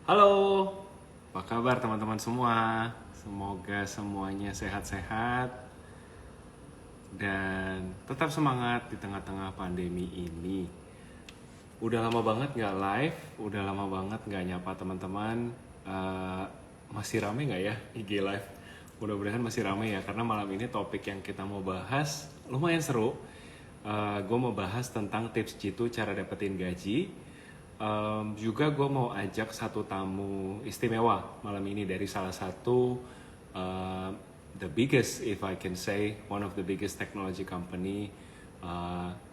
Halo, apa kabar teman-teman semua? Semoga semuanya sehat-sehat dan tetap semangat di tengah-tengah pandemi ini. Udah lama banget nggak live, udah lama banget nggak nyapa teman-teman. Eh, masih rame nggak ya IG live? Mudah-mudahan masih rame ya, karena malam ini topik yang kita mau bahas lumayan seru. Gue mau bahas tentang tips jitu cara dapetin gaji. Juga gue mau ajak satu tamu istimewa malam ini dari salah satu uh, the biggest, if I can say, one of the biggest technology company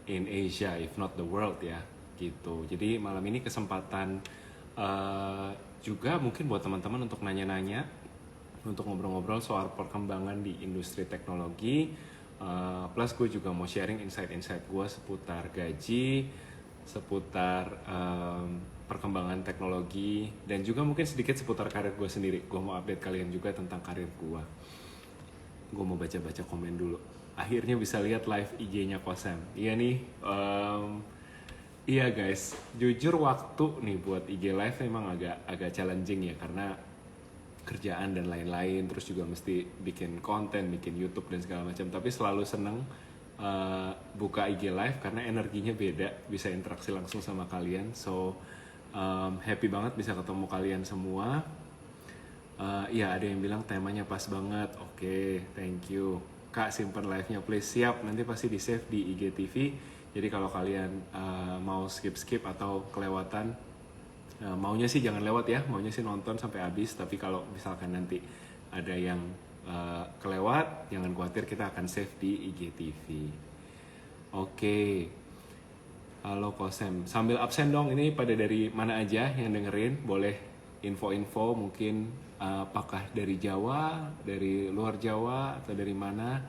in Asia, if not the world ya, gitu. Jadi malam ini kesempatan juga mungkin buat teman-teman untuk nanya-nanya, untuk ngobrol-ngobrol soal perkembangan di industri teknologi. Plus gue juga mau sharing insight-insight gue seputar gaji, seputar perkembangan teknologi, dan juga mungkin sedikit seputar karir gue sendiri. Gue mau update kalian juga tentang karir gue. Gue mau baca-baca komen dulu. Akhirnya bisa lihat live IG-nya Kosem. Iya nih, iya guys, jujur waktu nih buat IG live memang agak challenging ya, karena kerjaan dan lain-lain, terus juga mesti bikin konten, bikin YouTube dan segala macam. Tapi selalu seneng buka IG live karena energinya beda, bisa interaksi langsung sama kalian. So happy banget bisa ketemu kalian semua. Iya, ada yang bilang temanya pas banget. Oke, thank you Kak, simpen live-nya please. Siap, nanti pasti di save di IGTV. Jadi kalau kalian mau skip-skip atau kelewatan, maunya sih jangan lewat ya, maunya sih nonton sampai habis. Tapi kalau misalkan nanti ada yang kelewat, jangan khawatir, kita akan save di IGTV. Oke, halo Kosem, sambil absen dong, ini pada dari mana aja yang dengerin? Boleh info-info mungkin, apakah dari Jawa, dari luar Jawa, atau dari mana?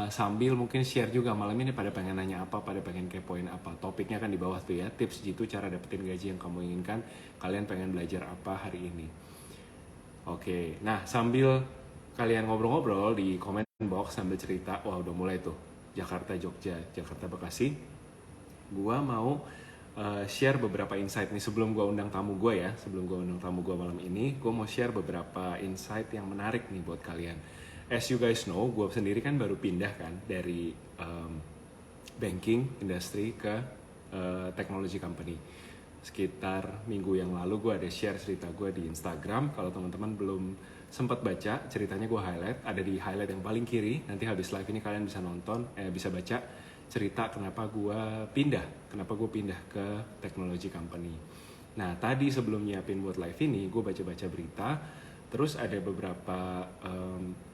Sambil mungkin share juga malam ini pada pengen nanya apa, pada pengen kepoin apa. Topiknya kan di bawah tuh ya, tips jitu cara dapetin gaji yang kamu inginkan. Kalian pengen belajar apa hari ini? Oke, nah sambil kalian ngobrol-ngobrol di comment box sambil cerita, wah udah mulai tuh, Jakarta, Jogja, Jakarta, Bekasi. Gua mau share beberapa insight nih sebelum gua undang tamu gue ya. Sebelum gua undang tamu gua malam ini, gua mau share beberapa insight yang menarik nih buat kalian. As you guys know, gua sendiri kan baru pindah kan dari banking industry ke technology company. Sekitar minggu yang lalu gue ada share cerita gue di Instagram. Kalau teman-teman belum sempat baca ceritanya, gue highlight, ada di highlight yang paling kiri. Nanti habis live ini kalian bisa nonton, bisa baca cerita kenapa gue pindah ke technology company. Nah tadi sebelum nyiapin buat live ini, gue baca-baca berita, terus ada beberapa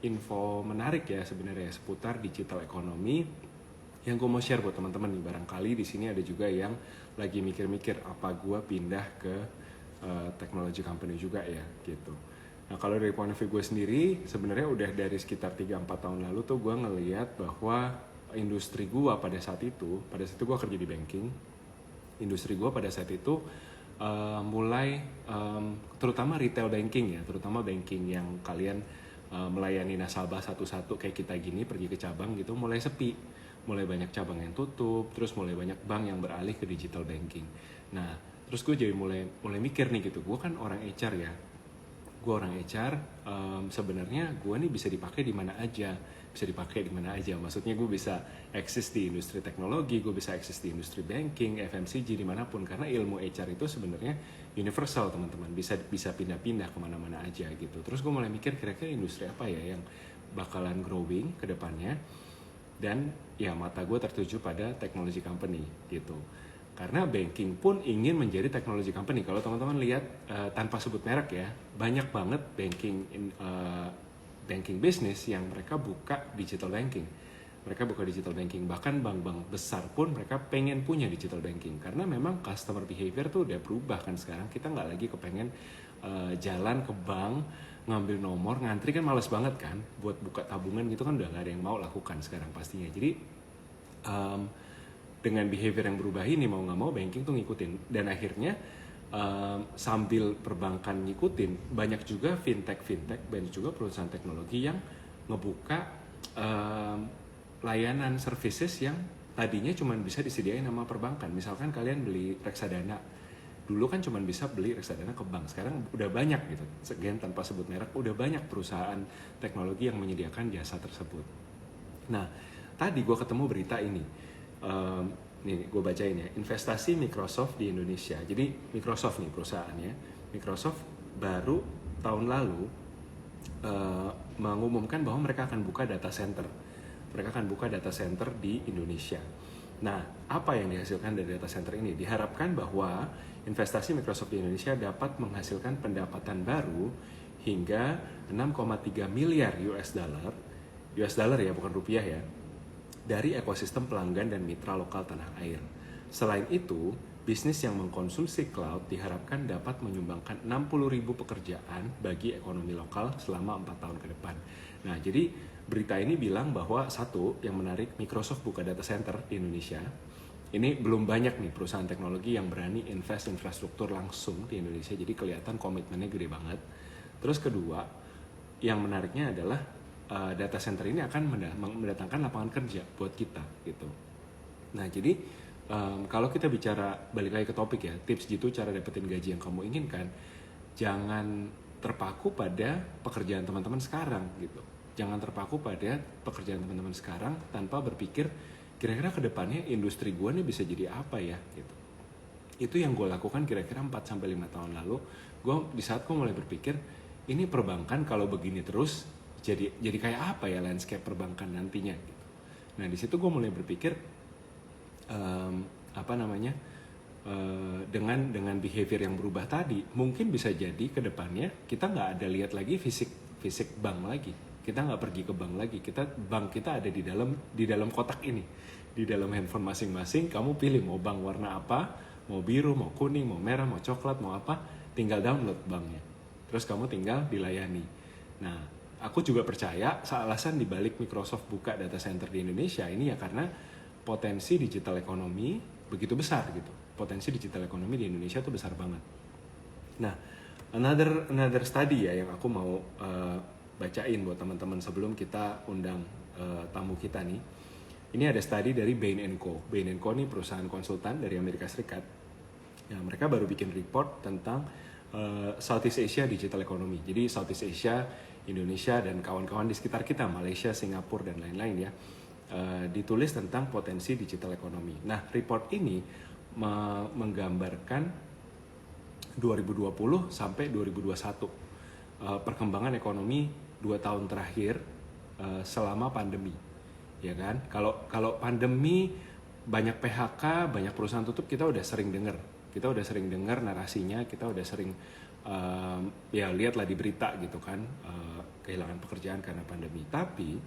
info menarik ya sebenarnya seputar digital economy yang gue mau share buat teman-teman nih. Barangkali di sini ada juga yang lagi mikir-mikir apa gue pindah ke technology company juga ya gitu. Nah kalau dari point of view gue sendiri, sebenarnya udah dari sekitar 3-4 tahun lalu tuh gue ngeliat bahwa industri gue pada saat itu gue kerja di banking. Industri gue pada saat itu mulai terutama retail banking ya, terutama banking yang kalian melayani nasabah satu-satu kayak kita gini, pergi ke cabang gitu, mulai sepi. Mulai banyak cabang yang tutup, terus mulai banyak bank yang beralih ke digital banking. Nah, terus gue jadi mulai mikir nih gitu, gue kan orang HR ya, gue orang HR, sebenarnya gue nih bisa dipakai di mana aja, maksudnya gue bisa eksis di industri teknologi, gue bisa eksis di industri banking, FMCG, dimanapun, karena ilmu HR itu sebenarnya universal teman-teman, bisa pindah-pindah kemana-mana aja gitu. Terus gue mulai mikir kira-kira industri apa ya yang bakalan growing ke depannya, dan ya mata gue tertuju pada technology company gitu. Karena banking pun ingin menjadi technology company. Kalau teman-teman lihat tanpa sebut merek ya, banyak banget banking business yang mereka buka digital banking. Mereka buka digital banking, bahkan bank-bank besar pun mereka pengen punya digital banking. Karena memang customer behavior tuh udah berubah kan sekarang. Kita nggak lagi kepengen jalan ke bank, ngambil nomor, ngantri kan males banget kan. Buat buka tabungan gitu kan udah nggak ada yang mau lakukan sekarang pastinya. Jadi dengan behavior yang berubah ini, mau nggak mau banking tuh ngikutin. Dan akhirnya sambil perbankan ngikutin, banyak juga fintech, banyak juga perusahaan teknologi yang ngebuka layanan services yang tadinya cuma bisa disediain sama perbankan. Misalkan kalian beli reksadana, Dulu kan cuma bisa beli reksadana ke bank, sekarang udah banyak gitu. Sekian tanpa sebut merek, udah banyak perusahaan teknologi yang menyediakan jasa tersebut. Nah, tadi gue ketemu berita ini. Nih, gue bacain ya. Investasi Microsoft di Indonesia. Jadi Microsoft nih perusahaannya. Microsoft baru tahun lalu mengumumkan bahwa mereka akan buka data center. Mereka akan buka data center di Indonesia. Nah, apa yang dihasilkan dari data center ini? Diharapkan bahwa investasi Microsoft di Indonesia dapat menghasilkan pendapatan baru hingga 6,3 miliar US dollar ya, bukan rupiah ya, dari ekosistem pelanggan dan mitra lokal tanah air. Selain itu, bisnis yang mengkonsumsi cloud diharapkan dapat menyumbangkan 60.000 pekerjaan bagi ekonomi lokal selama 4 tahun ke depan. Nah, jadi berita ini bilang bahwa satu, yang menarik, Microsoft buka data center di Indonesia. Ini belum banyak nih perusahaan teknologi yang berani invest infrastruktur langsung di Indonesia, jadi kelihatan komitmennya gede banget. Terus kedua, yang menariknya adalah data center ini akan mendatangkan lapangan kerja buat kita gitu. Nah, jadi kalau kita bicara, balik lagi ke topik ya, tips gitu cara dapetin gaji yang kamu inginkan, jangan terpaku pada pekerjaan teman-teman sekarang gitu. Jangan terpaku pada pekerjaan teman-teman sekarang tanpa berpikir kira-kira ke depannya industri gue nih bisa jadi apa ya gitu. Itu yang gue lakukan kira-kira 4-5 tahun lalu. Di saat gue mulai berpikir, ini perbankan kalau begini terus jadi kayak apa ya landscape perbankan nantinya gitu. Nah, di situ gue mulai berpikir dengan behavior yang berubah tadi, mungkin bisa jadi ke depannya kita nggak ada lihat lagi fisik bank lagi. Kita nggak pergi ke bank lagi. Bank kita ada di dalam kotak ini, di dalam handphone masing-masing. Kamu pilih mau bank warna apa, mau biru, mau kuning, mau merah, mau coklat, mau apa, tinggal download banknya. Terus kamu tinggal dilayani. Nah, aku juga percaya alasan dibalik Microsoft buka data center di Indonesia ini ya karena potensi digital ekonomi begitu besar gitu. Potensi digital ekonomi di Indonesia tuh besar banget. Nah, another study ya yang aku mau bacain buat teman-teman sebelum kita undang tamu kita nih. Ini ada study dari Bain & Co. Bain & Co ini perusahaan konsultan dari Amerika Serikat. Nah, mereka baru bikin report tentang Southeast Asia Digital Economy. Jadi Southeast Asia, Indonesia dan kawan-kawan di sekitar kita, Malaysia, Singapura dan lain-lain ya, ditulis tentang potensi digital ekonomi. Nah, report ini menggambarkan 2020 sampai 2021 perkembangan ekonomi 2 tahun terakhir selama pandemi, ya kan? Kalau pandemi banyak PHK, banyak perusahaan tutup, kita udah sering dengar narasinya, kita udah sering ya lihatlah di berita gitu kan, kehilangan pekerjaan karena pandemi. Tapi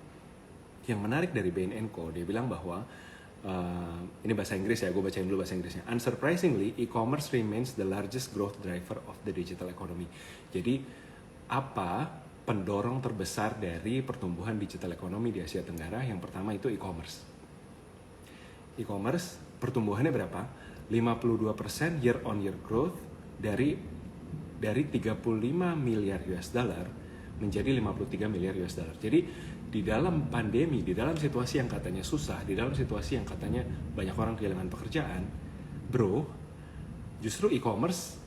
yang menarik dari Bain & Co, dia bilang bahwa ini bahasa Inggris ya, gue bacain dulu bahasa Inggrisnya. Unsurprisingly, e-commerce remains the largest growth driver of the digital economy. Jadi apa pendorong terbesar dari pertumbuhan digital ekonomi di Asia Tenggara? Yang pertama itu e-commerce. E-commerce pertumbuhannya berapa? 52% year on year growth dari 35 miliar US dollar menjadi 53 miliar US dollar. Jadi di dalam pandemi, di dalam situasi yang katanya susah, di dalam situasi yang katanya banyak orang kehilangan pekerjaan, bro, justru e-commerce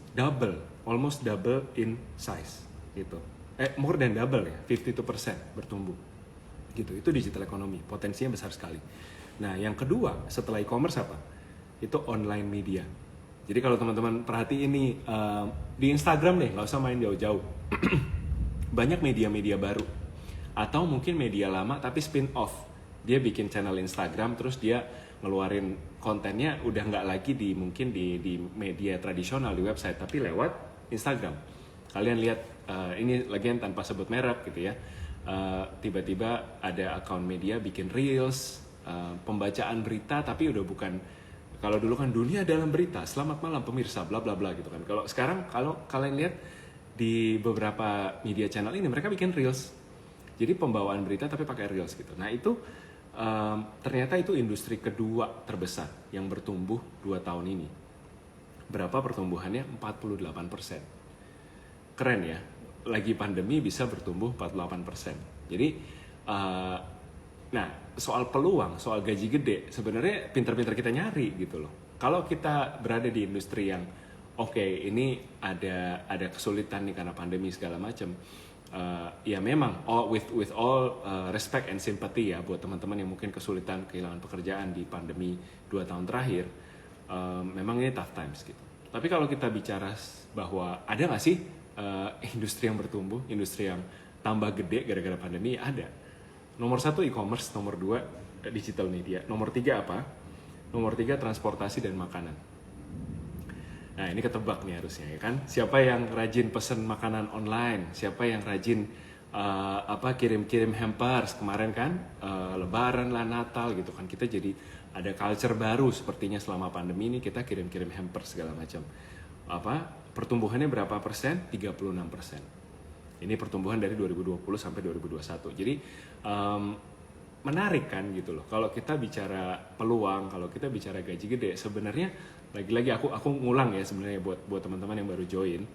almost double in size gitu. More than double ya, 52% bertumbuh. Gitu. Itu digital ekonomi, potensinya besar sekali. Nah, yang kedua setelah e-commerce apa? Itu online media. Jadi kalau teman-teman perhati ini di Instagram deh, nggak usah main jauh-jauh. Banyak media-media baru atau mungkin media lama tapi spin off. Dia bikin channel Instagram terus dia ngeluarin kontennya udah nggak lagi mungkin di media tradisional di website tapi lewat Instagram. Kalian lihat ini lagian tanpa sebut merek gitu ya. Tiba-tiba ada akun media bikin reels, pembacaan berita tapi udah bukan, kalau dulu kan dunia dalam berita, selamat malam pemirsa, bla bla bla gitu kan. Kalau sekarang kalau kalian lihat di beberapa media channel ini mereka bikin reels. Jadi pembawaan berita tapi pakai reels gitu. Nah, itu ternyata itu industri kedua terbesar yang bertumbuh 2 tahun ini. Berapa pertumbuhannya? 48%. Keren ya. Lagi pandemi bisa bertumbuh 48%. Jadi nah, soal peluang, soal gaji gede sebenarnya pinter-pinter kita nyari gitu loh. Kalau kita berada di industri yang oke, ini ada kesulitan nih karena pandemi segala macam. Ya memang, with all respect and sympathy ya buat teman-teman yang mungkin kesulitan kehilangan pekerjaan di pandemi 2 tahun terakhir, memang ini tough times gitu. Tapi kalau kita bicara bahwa ada nggak sih industri yang bertumbuh, industri yang tambah gede gara-gara pandemi? Ada. Nomor 1 e-commerce, nomor 2 digital media, nomor 3 apa? Nomor 3 transportasi dan makanan. Nah ini ketebak nih harusnya ya kan. Siapa yang rajin pesen makanan online? Siapa yang rajin kirim-kirim hampers kemarin kan? Lebaran lah, Natal gitu kan. Kita jadi ada culture baru sepertinya selama pandemi ini, kita kirim-kirim hampers segala macam. Pertumbuhannya berapa persen? 36%. Ini pertumbuhan dari 2020 sampai 2021. Jadi menarik kan gitu loh. Kalau kita bicara peluang, kalau kita bicara gaji gede, sebenarnya lagi-lagi aku ngulang ya sebenarnya buat teman-teman yang baru join.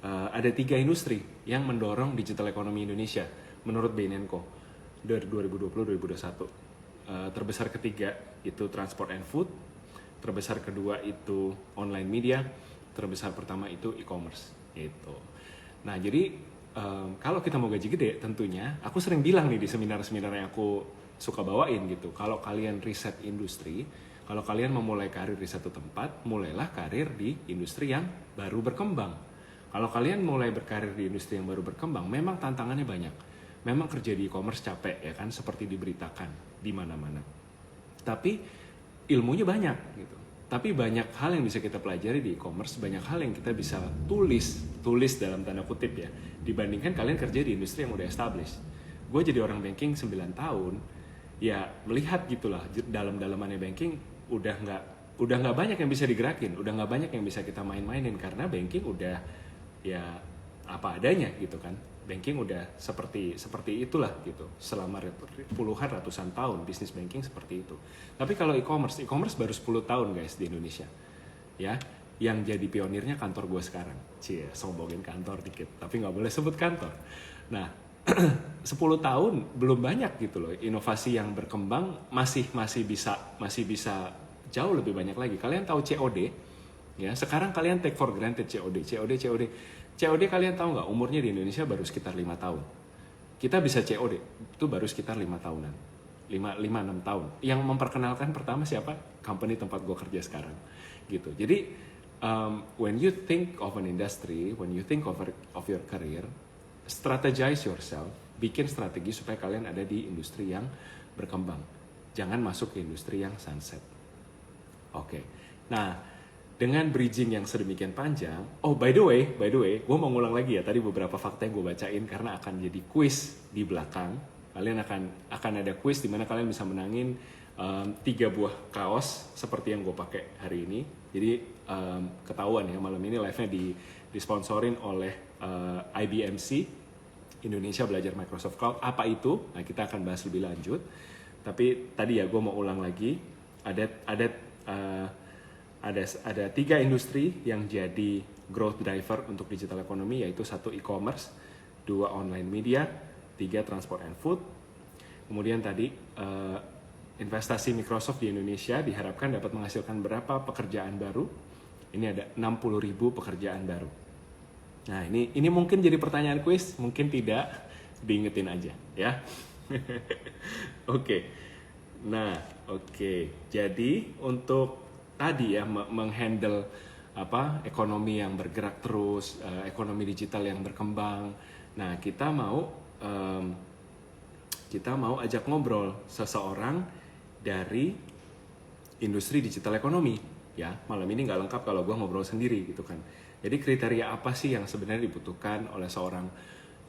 Ada 3 industri yang mendorong digital ekonomi Indonesia menurut Bain & Co dari 2020-2021. Terbesar ketiga itu transport and food, terbesar kedua itu online media, terbesar pertama itu e-commerce gitu. Nah jadi kalau kita mau gaji gede tentunya, aku sering bilang nih di seminar-seminar yang aku suka bawain gitu, kalau kalian riset industri, kalau kalian memulai karir di satu tempat, mulailah karir di industri yang baru berkembang. Kalau kalian mulai berkarir di industri yang baru berkembang, memang tantangannya banyak. Memang kerja di e-commerce capek ya kan, seperti diberitakan di mana-mana. Tapi ilmunya banyak gitu. Tapi banyak hal yang bisa kita pelajari di e-commerce, banyak hal yang kita bisa tulis dalam tanda kutip ya, dibandingkan kalian kerja di industri yang udah established. Gue jadi orang banking 9 tahun, ya melihat gitulah dalam-dalamannya banking udah nggak banyak yang bisa digerakin, udah nggak banyak yang bisa kita main-mainin karena banking udah ya apa adanya gitu kan. Banking udah seperti itulah gitu. Selama puluhan ratusan tahun bisnis banking seperti itu. Tapi kalau e-commerce baru 10 tahun guys di Indonesia. Ya, yang jadi pionirnya kantor gue sekarang. Cie, sombongin kantor dikit, tapi nggak boleh sebut kantor. Nah, 10 tahun belum banyak gitu loh. Inovasi yang berkembang masih bisa jauh lebih banyak lagi. Kalian tahu COD? Ya, sekarang kalian take for granted COD kalian tahu nggak umurnya di Indonesia baru sekitar 5 tahun. Kita bisa COD itu baru sekitar 5 tahunan. 5-6 tahun. Yang memperkenalkan pertama siapa? Company tempat gue kerja sekarang. Gitu. Jadi when you think of an industry, when you think of your career, strategize yourself, bikin strategi supaya kalian ada di industri yang berkembang. Jangan masuk ke industri yang sunset. Oke. Nah, dengan bridging yang sedemikian panjang, by the way, gue mau ngulang lagi ya tadi beberapa fakta yang gue bacain karena akan jadi quiz di belakang. Kalian akan ada quiz di mana kalian bisa menangin 3 buah kaos seperti yang gue pakai hari ini. Jadi ketahuan ya malam ini live-nya disponsorin oleh IBMC, Indonesia Belajar Microsoft Cloud. Apa itu? Nah kita akan bahas lebih lanjut. Tapi tadi ya gue mau ulang lagi, ada 3 industri yang jadi growth driver untuk digital economy, yaitu 1 e-commerce, 2 online media, 3 transport and food. Kemudian tadi investasi Microsoft di Indonesia diharapkan dapat menghasilkan berapa pekerjaan baru? Ini ada 60.000 pekerjaan baru. Nah ini mungkin jadi pertanyaan quiz, mungkin tidak, diingetin aja ya. Oke. Nah oke. Jadi untuk tadi ya menghandle ekonomi yang bergerak terus, ekonomi digital yang berkembang. Nah kita mau ajak ngobrol seseorang dari industri digital ekonomi ya. Malam ini nggak lengkap kalau gue ngobrol sendiri gitu kan. Jadi kriteria apa sih yang sebenarnya dibutuhkan oleh seorang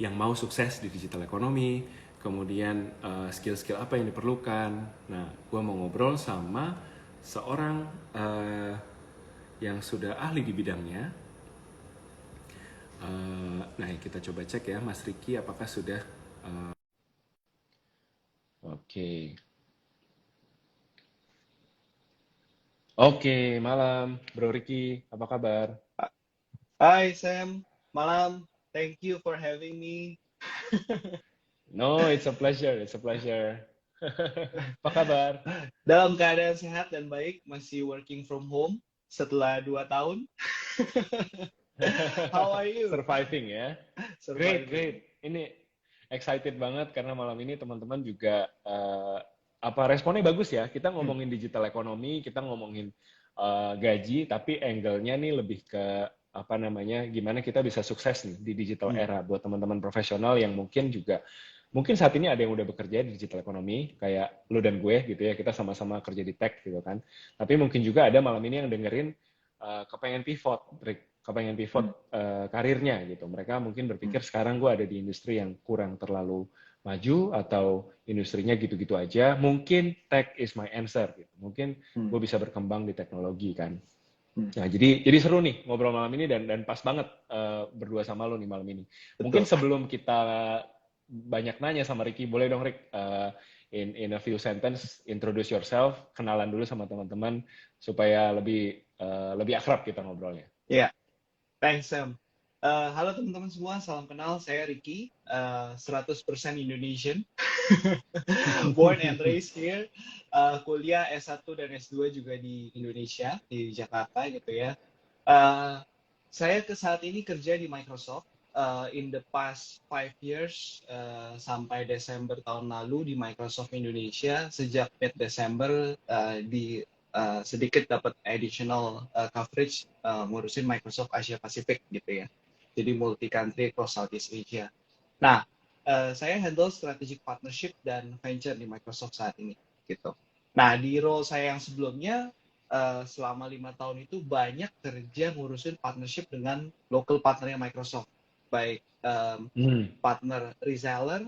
yang mau sukses di digital ekonomi, kemudian skill-skill apa yang diperlukan. Nah gue mau ngobrol sama seorang yang sudah ahli di bidangnya. Nah kita coba cek ya Mas Riki apakah sudah Oke, malam Bro Riki, apa kabar? Hi Sam, malam. Thank you for having me. No, it's a pleasure, Apa kabar? Dalam keadaan sehat dan baik, masih working from home. setelah 2 tahun. How are you? Surviving ya. Great, Surviving. great. Ini excited banget karena malam ini teman-teman juga apa responnya bagus ya. Kita ngomongin digital ekonomi, kita ngomongin gaji, tapi angle-nya nih lebih ke apa namanya, gimana kita bisa sukses nih di digital era buat teman-teman profesional yang mungkin saat ini ada yang udah bekerja di digital ekonomi kayak lu dan gue gitu ya, kita sama-sama kerja di tech gitu kan. Tapi mungkin juga ada malam ini yang dengerin kepengen pivot, karirnya gitu. Mereka mungkin berpikir sekarang gue ada di industri yang kurang terlalu maju atau industrinya gitu-gitu aja. Mungkin tech is my answer gitu. Mungkin gue bisa berkembang di teknologi kan. Nah, jadi seru nih ngobrol malam ini dan pas banget berdua sama lo nih malam ini. Mungkin Betul. sebelum kita banyak nanya sama Ricky, boleh dong Rick in a few sentence introduce yourself, kenalan dulu sama teman-teman supaya lebih akrab kita ngobrolnya. Ya, thanks Sam. Halo teman-teman semua, salam kenal. Saya Ricky, 100% Indonesian. Born and raised here. Kuliah S1 dan S2 juga di Indonesia, di Jakarta gitu ya. Saya saat ini kerja di Microsoft. In the past 5 years, sampai Desember tahun lalu di Microsoft Indonesia. Sejak mid-Desember sedikit dapat additional coverage ngurusin Microsoft Asia Pacific gitu ya. Jadi multi-country across Southeast Asia. Nah, saya handle strategic partnership dan venture di Microsoft saat ini gitu. Nah, di role saya yang sebelumnya selama 5 tahun itu banyak kerja ngurusin partnership dengan local partnernya Microsoft, baik partner reseller,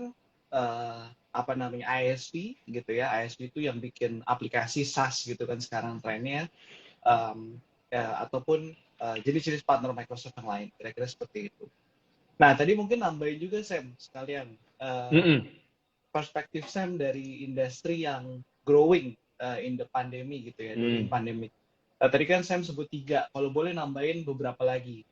apa namanya ISV gitu ya. ISV itu yang bikin aplikasi SaaS gitu kan sekarang trennya, ataupun jenis-jenis partner Microsoft yang lain, kira-kira seperti itu. Nah, tadi mungkin nambahin juga Sam sekalian perspektif Sam dari industri yang growing in the pandemi gitu ya, during pandemic. Tadi kan Sam sebut 3, kalau boleh nambahin beberapa lagi.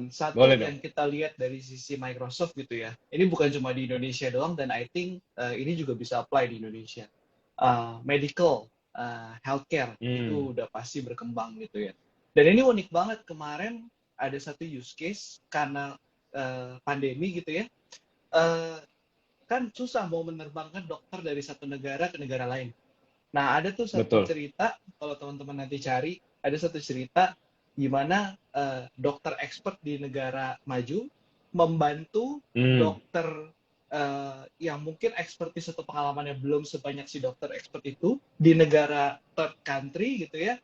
Satu Boleh dong. yang kita lihat dari sisi Microsoft gitu ya, ini bukan cuma di Indonesia doang dan I think ini juga bisa apply di Indonesia. Medical, healthcare itu udah pasti berkembang gitu ya. Dan ini unik banget, kemarin ada satu use case karena pandemi gitu ya, kan susah mau menerbangkan dokter dari satu negara ke negara lain. Nah, ada tuh satu cerita, kalau teman-teman nanti cari, ada satu cerita di mana dokter expert di negara maju membantu dokter yang mungkin expertise atau pengalamannya belum sebanyak si dokter expert itu di negara third country gitu ya,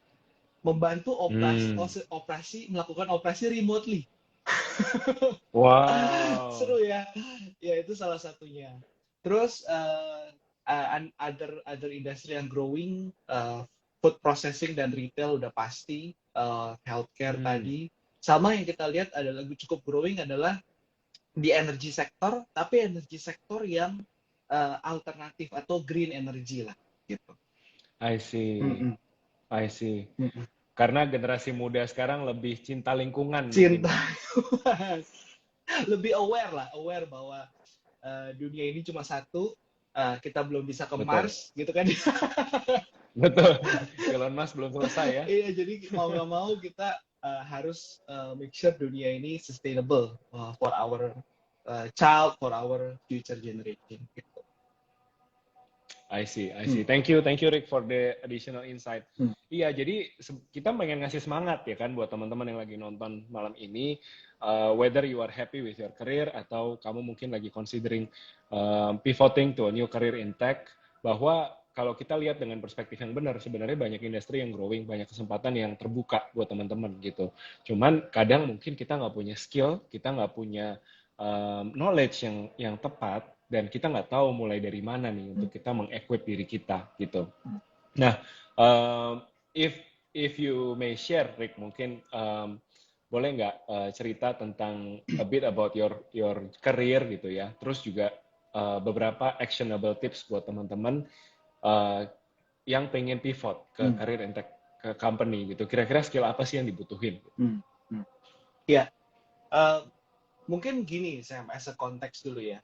membantu melakukan operasi remotely. Wow. Seru ya. Ya, itu salah satunya. Terus other industry yang growing, food processing dan retail udah pasti, healthcare tadi. Sama yang kita lihat adalah cukup growing adalah di energy sector, tapi energy sector yang alternatif atau green energy lah gitu. I see. Karena generasi muda sekarang lebih cinta lingkungan. Lebih aware bahwa dunia ini cuma satu, kita belum bisa ke Mars gitu kan. Betul. Elon Musk belum selesai ya. Iya, jadi mau nggak mau kita harus make sure dunia ini sustainable for our child, for our future generation gitu. I see. Thank you Rick for the additional insight. Iya, jadi kita pengen ngasih semangat ya kan buat teman-teman yang lagi nonton malam ini, whether you are happy with your career atau kamu mungkin lagi considering pivoting to a new career in tech, bahwa kalau kita lihat dengan perspektif yang benar, sebenarnya banyak industri yang growing, banyak kesempatan yang terbuka buat teman-teman gitu. Cuman kadang mungkin kita nggak punya skill, kita nggak punya knowledge yang tepat, dan kita nggak tahu mulai dari mana nih untuk kita mengequip diri kita gitu. Nah, if you may share, Rick, mungkin boleh nggak cerita tentang a bit about your career gitu ya. Terus juga beberapa actionable tips buat teman-teman yang pengen pivot ke career in tech ke company gitu. Kira-kira skill apa sih yang dibutuhin? Ya, mungkin gini Sam, as a konteks dulu ya.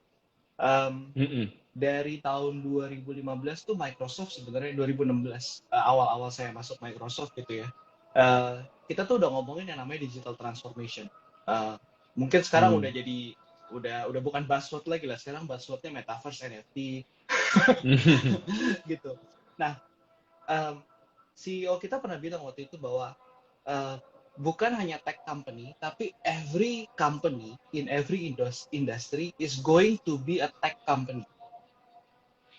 Dari tahun 2015 tuh Microsoft sebenarnya 2016 awal-awal saya masuk Microsoft gitu ya. eh, kita tuh udah ngomongin yang namanya digital transformation. Eh, Mungkin sekarang Hmm. udah jadi udah bukan buzzword lagi lah. Sekarang buzzwordnya metaverse, NFT gitu. Nah, em, CEO kita pernah bilang waktu itu bahwa eh, bukan hanya tech company, tapi every company in every industry is going to be a tech company,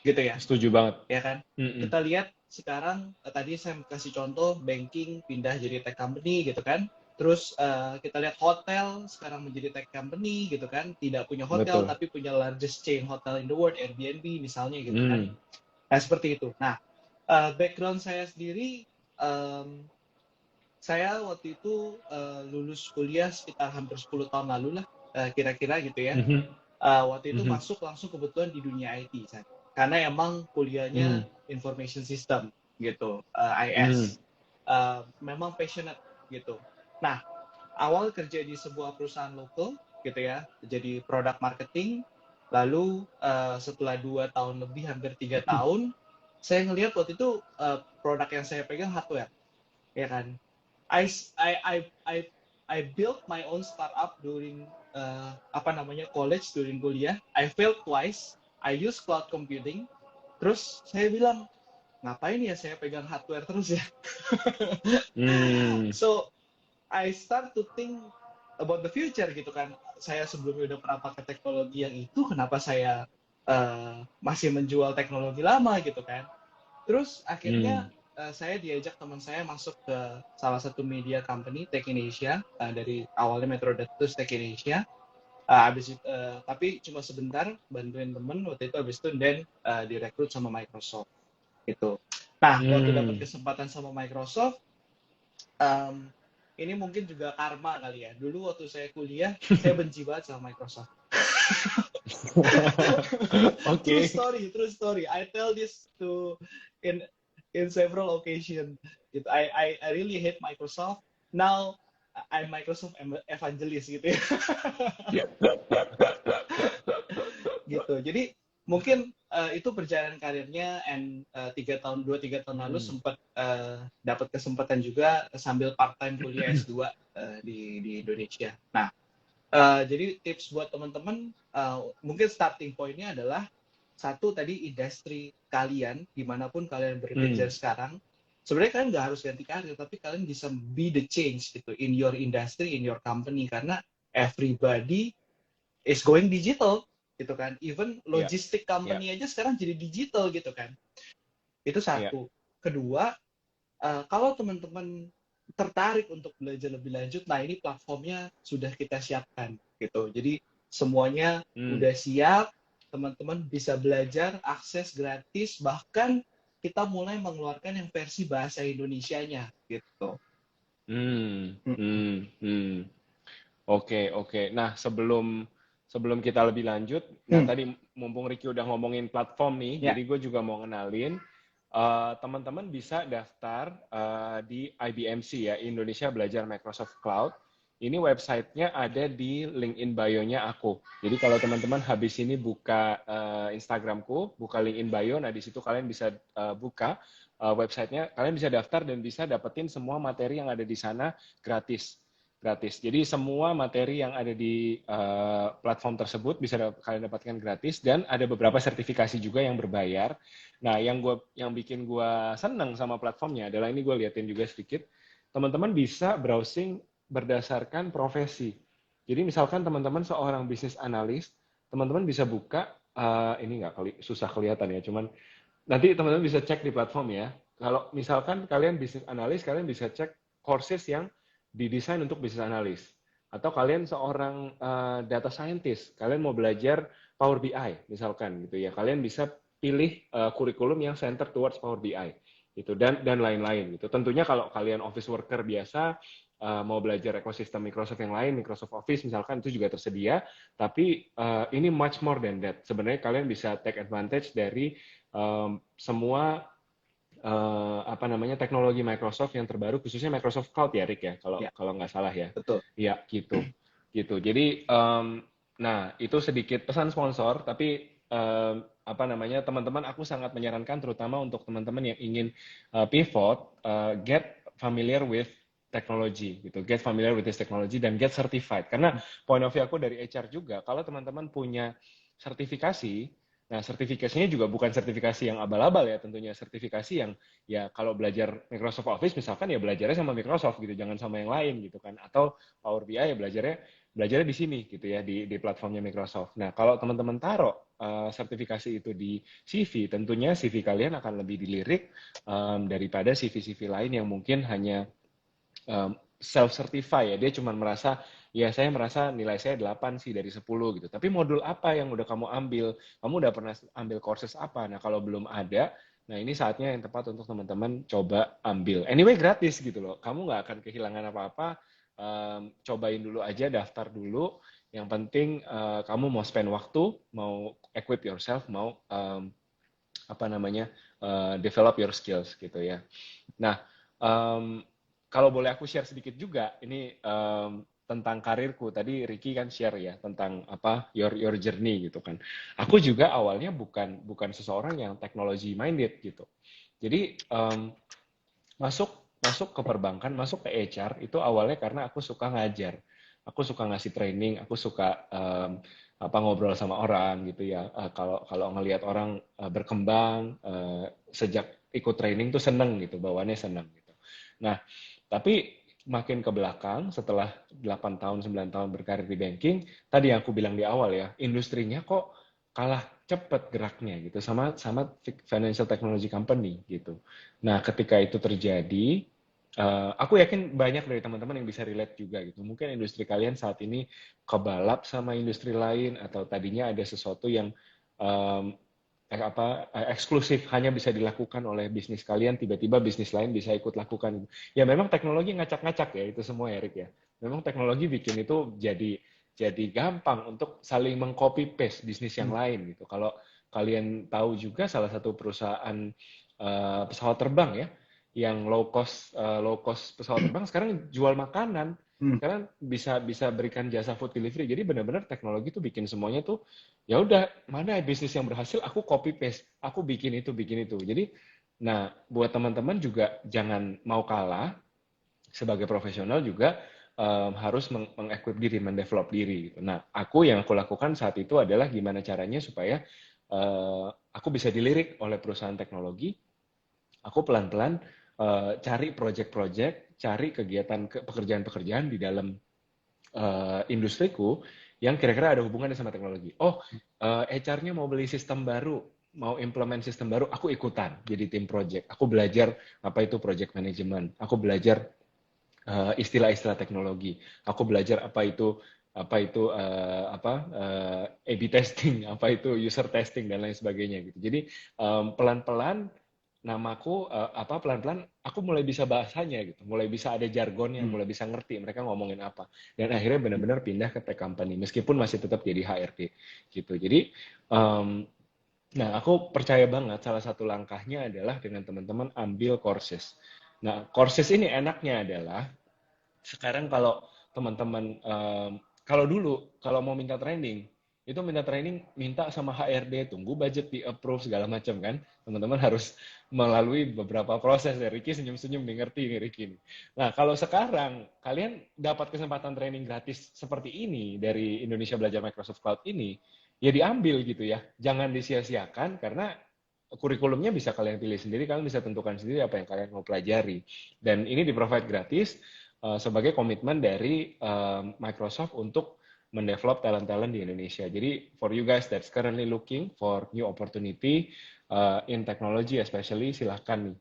gitu ya, Setuju banget. ya kan? Mm-mm. Kita lihat sekarang tadi saya kasih contoh banking pindah jadi tech company gitu kan. Terus kita lihat hotel sekarang menjadi tech company gitu kan. Tidak punya hotel Betul. tapi punya largest chain hotel in the world, Airbnb misalnya gitu kan. Hmm. Nah, seperti itu. Nah, background saya sendiri, em, saya waktu itu lulus kuliah sekitar hampir 10 tahun lalu lah, kira-kira gitu ya. Mhm. Waktu itu Mhm. masuk langsung kebetulan di dunia IT, San. Karena emang kuliahnya Hmm. information system gitu, Hmm. IS. Memang passionate gitu. Nah, awal kerja di sebuah perusahaan lokal gitu ya, jadi product marketing. Lalu setelah 2 tahun lebih, hampir 3 tahun, saya ngelihat waktu itu produk yang saya pegang hardware, ya kan. I I I I I built my own startup during apa namanya college, during kuliah. I failed twice. I use cloud computing. Terus saya bilang, ngapain ya saya pegang hardware terus ya? Hmm. So I start to think about the future gitu kan. Saya sebelumnya udah pernah pakai teknologi yang itu, kenapa saya masih menjual teknologi lama gitu kan? Terus akhirnya Hmm. saya diajak teman saya masuk ke salah satu media company Tech Indonesia, dari awalnya Metro terus Tech Indonesia. Tapi cuma sebentar bantuin temen waktu itu, habis itu dan direkrut sama Microsoft gitu. Nah, waktu dapat Hmm. kesempatan sama Microsoft, em, ini mungkin juga karma kali ya. Dulu waktu saya kuliah, saya benci banget sama Microsoft. True Oke. story, true story. I tell this to in in several occasions. Gitu. I really hate Microsoft. Now I'm Microsoft evangelist gitu ya. Gitu. Jadi mungkin itu perjalanan karirnya, and 3 tahun, 2-3 tahun lalu Hmm. sempat dapat kesempatan juga sambil part time kuliah S2 di Indonesia. Nah, jadi tips buat teman-teman, mungkin starting point-nya adalah satu tadi, industri kalian dimanapun kalian bekerja Hmm. sekarang, sebenarnya kalian nggak harus ganti karir, tapi kalian bisa be the change gitu in your industry, in your company, karena everybody is going digital gitu kan. Even Ya. logistik Ya. company aja sekarang jadi digital gitu kan. Itu Ya. satu. Kedua, kalau teman-teman tertarik untuk belajar lebih lanjut, nah ini platformnya sudah kita siapkan gitu. Jadi semuanya Hmm. udah siap, teman-teman bisa belajar, akses gratis, bahkan kita mulai mengeluarkan yang versi bahasa Indonesianya gitu. Hmm. Mm. Hmm. Hmm. Oke, oke. Nah, sebelum sebelum kita lebih lanjut, nah Hmm. tadi mumpung Ricky udah ngomongin platform nih, Ya, jadi gue juga mau ngenalin teman-teman bisa daftar di IBMC ya, Indonesia Belajar Microsoft Cloud. Ini websitenya ada di LinkedIn bio-nya aku. Jadi kalau teman-teman habis ini buka Instagramku, buka LinkedIn bio, nah di situ kalian bisa buka websitenya, kalian bisa daftar dan bisa dapetin semua materi yang ada di sana gratis gratis. Jadi semua materi yang ada di platform tersebut bisa kalian dapatkan gratis dan ada beberapa sertifikasi juga yang berbayar. Nah, yang bikin gue seneng sama platformnya adalah ini gue liatin juga sedikit. Teman-teman bisa browsing berdasarkan profesi. Jadi misalkan teman-teman seorang bisnis analis, teman-teman bisa buka ini nggak susah kelihatan ya, cuman nanti teman-teman bisa cek di platform ya. Kalau misalkan kalian bisnis analis, kalian bisa cek courses yang didesain untuk bisnis analis. Atau kalian seorang data scientist, kalian mau belajar Power BI misalkan gitu ya. Kalian bisa pilih kurikulum yang center towards Power BI gitu dan lain-lain gitu. Tentunya kalau kalian office worker biasa mau belajar ekosistem Microsoft yang lain, Microsoft Office misalkan itu juga tersedia, tapi ini much more than that. Sebenarnya kalian bisa take advantage dari semua apa namanya teknologi Microsoft yang terbaru, khususnya Microsoft Cloud ya, Rick ya, kalau ya, kalau nggak salah ya. betul. Ya gitu, gitu. Jadi, nah itu sedikit pesan sponsor, tapi apa namanya teman-teman, aku sangat menyarankan terutama untuk teman-teman yang ingin pivot, get familiar with technology gitu, get familiar with this technology dan get certified. Karena point of view aku dari HR juga, kalau teman-teman punya sertifikasi, nah sertifikasinya juga bukan sertifikasi yang abal-abal ya, tentunya sertifikasi yang ya kalau belajar Microsoft Office misalkan ya belajarnya sama Microsoft gitu, jangan sama yang lain gitu kan. Atau Power BI ya belajarnya di sini gitu ya, di platformnya Microsoft. Nah, kalau teman-teman taruh sertifikasi itu di CV, tentunya CV kalian akan lebih dilirik daripada CV-CV lain yang mungkin hanya self-certify ya. Dia cuma merasa, ya saya merasa nilai saya 8 sih dari 10 gitu. Tapi modul apa yang udah kamu ambil? Kamu udah pernah ambil courses apa? Nah, kalau belum ada, nah ini saatnya yang tepat untuk teman-teman coba ambil. Anyway, gratis gitu loh. Kamu nggak akan kehilangan apa-apa. Cobain dulu aja, daftar dulu. Yang penting kamu mau spend waktu, mau equip yourself, mau apa namanya, develop your skills gitu ya. Nah, kalau boleh aku share sedikit juga, ini tentang karirku. Tadi Ricky kan share ya tentang apa your journey gitu kan. Aku juga awalnya bukan seseorang yang technology minded gitu. Jadi masuk masuk ke perbankan, masuk ke HR itu awalnya karena aku suka ngajar. Aku suka ngasih training, aku suka apa ngobrol sama orang gitu ya. Kalau ngelihat orang berkembang sejak ikut training tuh seneng gitu, bawaannya seneng gitu. Nah, tapi makin ke belakang setelah 8 tahun 9 tahun berkarir di banking, tadi yang aku bilang di awal ya, industrinya kok kalah cepet geraknya gitu sama sama financial technology company gitu. Nah, ketika itu terjadi, aku yakin banyak dari teman-teman yang bisa relate juga gitu. Mungkin industri kalian saat ini kebalap sama industri lain atau tadinya ada sesuatu yang um, eksklusif hanya bisa dilakukan oleh bisnis kalian, tiba-tiba bisnis lain bisa ikut lakukan. Ya memang teknologi ngacak-ngacak ya itu semua Erik ya. Memang teknologi bikin itu jadi gampang untuk saling mengcopy paste bisnis yang lain gitu. Kalau kalian tahu juga salah satu perusahaan pesawat terbang ya yang low cost pesawat terbang sekarang jual makanan, sekarang bisa berikan jasa food delivery. Jadi benar-benar teknologi tuh bikin semuanya tuh ya udah mana bisnis yang berhasil aku copy paste, aku bikin itu. Jadi nah buat teman-teman juga jangan mau kalah, sebagai profesional juga harus mengequip diri, mendevelop diri gitu. Nah, yang aku lakukan saat itu adalah gimana caranya supaya aku bisa dilirik oleh perusahaan teknologi. Aku pelan-pelan cari project-project, cari kegiatan pekerjaan-pekerjaan di dalam industriku yang kira-kira ada hubungannya sama teknologi. Oh, HR-nya mau beli sistem baru, mau implement sistem baru, aku ikutan jadi tim project. Aku belajar apa itu project management. Aku belajar istilah-istilah teknologi. Aku belajar apa itu A/B testing, apa itu user testing dan lain sebagainya gitu. Jadi pelan-pelan namaku pelan-pelan aku mulai bisa bahasanya gitu, mulai bisa ada jargonnya, mulai bisa ngerti mereka ngomongin apa. Dan akhirnya benar-benar pindah ke tech company meskipun masih tetap jadi HRD gitu. Jadi nah aku percaya banget salah satu langkahnya adalah dengan teman-teman ambil courses. Nah, courses ini enaknya adalah sekarang kalau teman-teman kalau dulu kalau mau minta training itu minta sama HRD, tunggu budget di approve segala macam kan, teman-teman harus melalui beberapa proses ya. Ricky senyum-senyum nih, ngerti nih Ricky nih. Nah kalau sekarang kalian dapat kesempatan training gratis seperti ini dari Indonesia Belajar Microsoft Cloud ini, ya diambil gitu ya, jangan disia-siakan karena kurikulumnya bisa kalian pilih sendiri, kalian bisa tentukan sendiri apa yang kalian mau pelajari dan ini di provide gratis sebagai komitmen dari Microsoft untuk mendevelop talent-talent di Indonesia. Jadi for you guys that's currently looking for new opportunity in technology especially, silahkan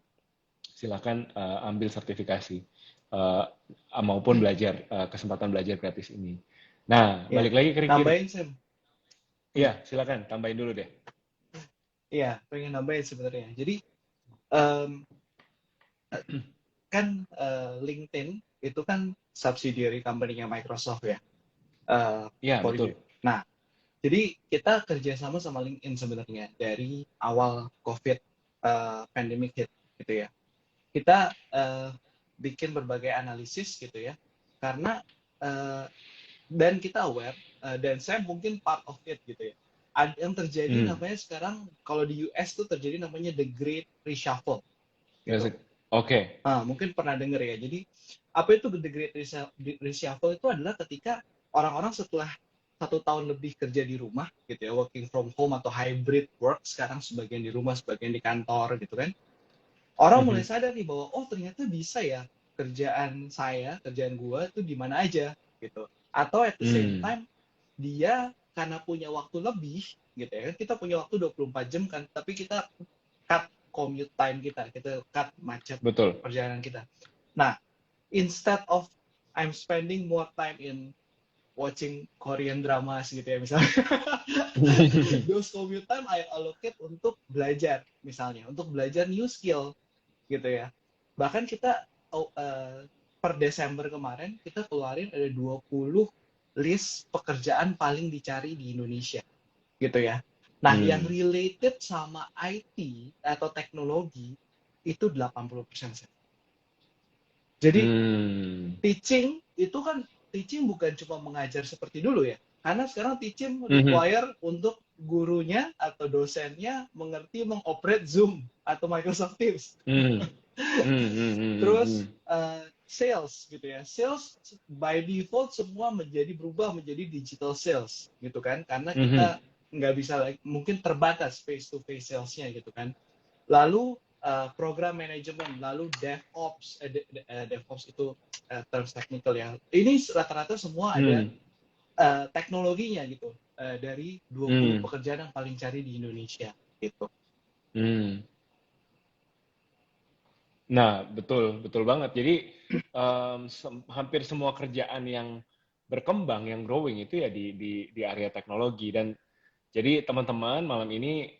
ambil sertifikasi maupun belajar kesempatan belajar gratis ini. Nah, Ya, balik lagi ke Ricky. nambahin Sam. Iya, silakan tambahin dulu deh. Iya, pengen nambahin sebenarnya. Jadi kan LinkedIn itu kan subsidiary company-nya Microsoft ya. Iya, For betul. you. Nah, jadi kita kerjasama sama LinkedIn sebenarnya dari awal COVID pandemic hit gitu ya. Kita bikin berbagai analisis gitu ya, karena dan kita aware dan saya mungkin part of it gitu ya. Yang terjadi namanya sekarang kalau di US tuh terjadi namanya the Great Reshuffle gitu. Oke. Mungkin pernah denger ya. Jadi apa itu the great reshuffle itu adalah ketika orang-orang setelah 1 tahun lebih kerja di rumah gitu ya, working from home atau hybrid work, sekarang sebagian di rumah, sebagian di kantor gitu kan. Orang mulai Mhm. sadar nih bahwa oh ternyata bisa ya kerjaan gua tuh di mana aja gitu. Atau at the same Hmm. time dia karena punya waktu lebih gitu ya. Kita punya waktu 24 jam kan, tapi kita cut commute time kita cut macet Betul. perjalanan kita. Nah, instead of I'm spending more time in watching Korean dramas gitu ya misalnya, those commute time I allocate untuk belajar misalnya, untuk belajar new skill gitu ya. Bahkan kita per Desember kemarin kita keluarin ada 20 list pekerjaan paling dicari di Indonesia gitu ya. Nah, yang Hmm. related sama IT atau teknologi itu 80%. Jadi Hmm. teaching bukan cuma mengajar seperti dulu ya. Karena sekarang teaching Mhm. require untuk gurunya atau dosennya mengerti mengoperate Zoom atau Microsoft Teams. Hmm. Hmm. Hmm. Hmm. Hmm. Terus sales gitu ya. Sales by default semua berubah menjadi digital sales gitu kan. Karena Mhm. kita nggak bisa mungkin terbatas face to face salesnya gitu kan. Lalu program manajemen, lalu DevOps itu terms technical ya. Ini rata-rata semua ada Hmm. teknologinya gitu dari 20 Hmm. pekerjaan yang paling cari di Indonesia gitu. Hmm. Nah, betul, betul banget. Jadi hampir semua kerjaan yang berkembang, yang growing itu ya di area teknologi. Dan jadi teman-teman malam ini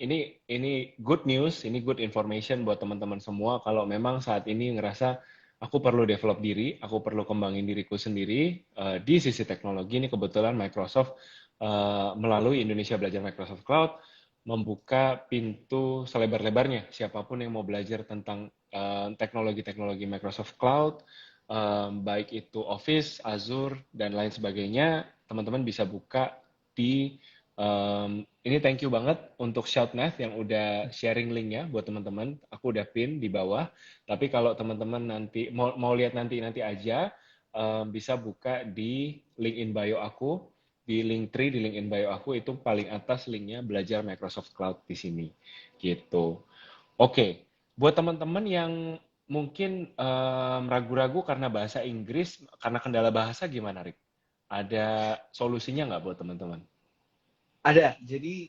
ini good news, ini good information buat teman-teman semua. Kalau memang saat ini ngerasa aku perlu develop diri, aku perlu kembangin diriku sendiri di sisi teknologi. Ini kebetulan Microsoft melalui Indonesia Belajar Microsoft Cloud membuka pintu selebar-lebarnya. Siapapun yang mau belajar tentang teknologi-teknologi Microsoft Cloud, baik itu Office, Azure, dan lain sebagainya, teman-teman bisa buka di ini thank you banget untuk Shoutmath yang udah sharing linknya buat teman-teman. Aku udah pin di bawah. Tapi kalau teman-teman nanti mau lihat nanti aja, bisa buka di link in bio aku, di link tree di link in bio aku itu paling atas linknya belajar Microsoft Cloud di sini. Gitu. Oke, buat teman-teman yang mungkin ragu-ragu karena bahasa Inggris, karena kendala bahasa gimana, Rick? Ada solusinya nggak buat teman-teman? Ada. Jadi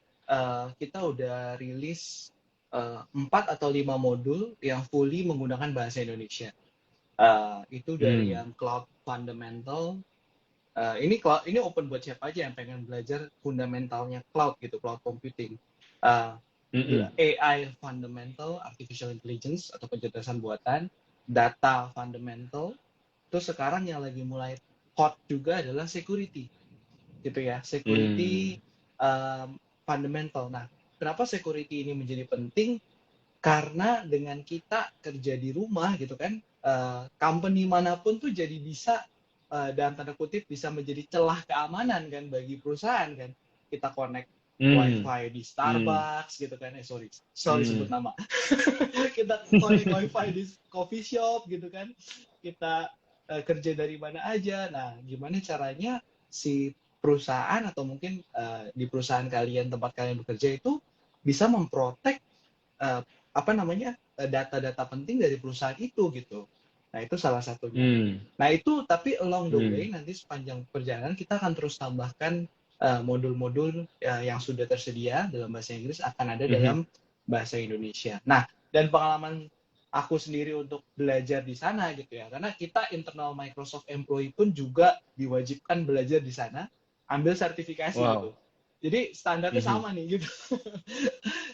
kita udah rilis 4 atau 5 modul yang fully menggunakan bahasa Indonesia. Itu dari Hmm. yang cloud fundamental. Ini open buat siapa aja yang pengen belajar fundamentalnya cloud gitu, cloud computing. Uh, Mm-mm. AI fundamental, artificial intelligence atau kecerdasan buatan, data fundamental. Terus sekarang yang lagi mulai hot juga adalah security gitu ya, security Hmm. fundamental. Nah, kenapa security ini menjadi penting? Karena dengan kita kerja di rumah gitu kan, company manapun tuh jadi bisa dalam tanda kutip bisa menjadi celah keamanan kan bagi perusahaan kan. Kita connect Hmm. wifi di Hmm. Starbucks gitu kan, sorry sebut Hmm. nama. Kita connect wifi di coffee shop gitu kan, kita kerja dari mana aja. Nah, gimana caranya si perusahaan atau mungkin di perusahaan kalian, tempat kalian bekerja itu bisa memprotek uh, apa namanya data-data penting dari perusahaan itu gitu. Nah, itu salah satunya. Hmm. Nah, itu tapi along the way Hmm. nanti sepanjang perjalanan kita akan terus tambahkan modul-modul yang sudah tersedia dalam bahasa Inggris akan ada Mhm. dalam bahasa Indonesia. Nah, dan pengalaman aku sendiri untuk belajar di sana gitu ya. Karena kita internal Microsoft employee pun juga diwajibkan belajar di sana, ambil sertifikasi gitu. Wow. Jadi standarnya Mhm. sama nih gitu.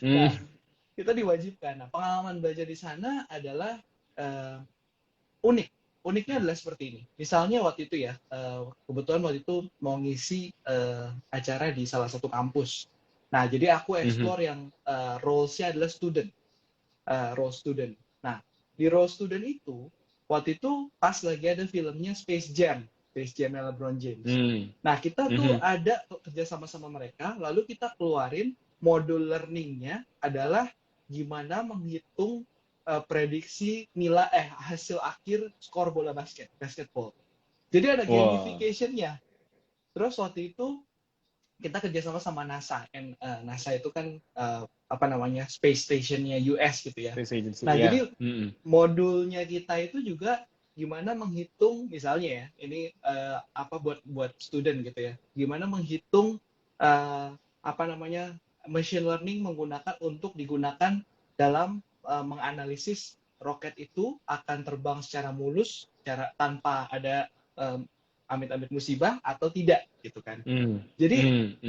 Hmm. Nah, kita diwajibkan. Nah, pengalaman belajar di sana adalah uh, unik. Uniknya adalah seperti ini. Misalnya waktu itu ya, kebetulan waktu itu mau ngisi acara di salah satu kampus. Nah, jadi aku Mhm. explore yang roles-nya adalah role student. Nah, di role student itu, waktu itu pas lagi ada filmnya Space Jam LeBron James. Hmm. Nah, kita tuh Mhm. ada kerja sama-sama mereka, lalu kita keluarin modul learning-nya adalah gimana menghitung prediksi nilai hasil akhir skor bola basketball. Jadi ada Wah. gamification-nya. Terus waktu itu kita kerjasama sama NASA. NASA itu kan apa namanya space station-nya US gitu ya. Space agency, Nah, ya. jadi modulnya kita itu juga gimana menghitung misalnya ya, ini apa buat student gitu ya. Gimana menghitung apa namanya machine learning untuk digunakan dalam menganalisis roket itu akan terbang secara mulus, tanpa ada amit-amit musibah atau tidak gitu kan. Jadi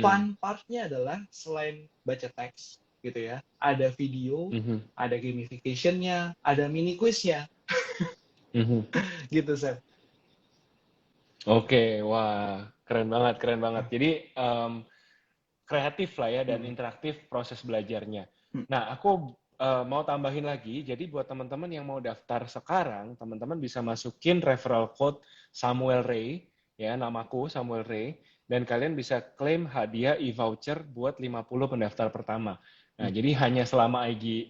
fun part-nya adalah selain baca teks gitu ya, ada video, ada gamification-nya, ada mini quiz-nya gitu, Sam. Oke, wah, keren banget, keren banget. Jadi kreatif lah ya dan interaktif proses belajarnya. Nah, aku mau tambahin lagi, jadi buat teman-teman yang mau daftar sekarang, teman-teman bisa masukin referral code Samuel Ray, ya, namaku Samuel Ray, dan kalian bisa klaim hadiah e-voucher buat 50 pendaftar pertama. Nah, jadi hanya selama IG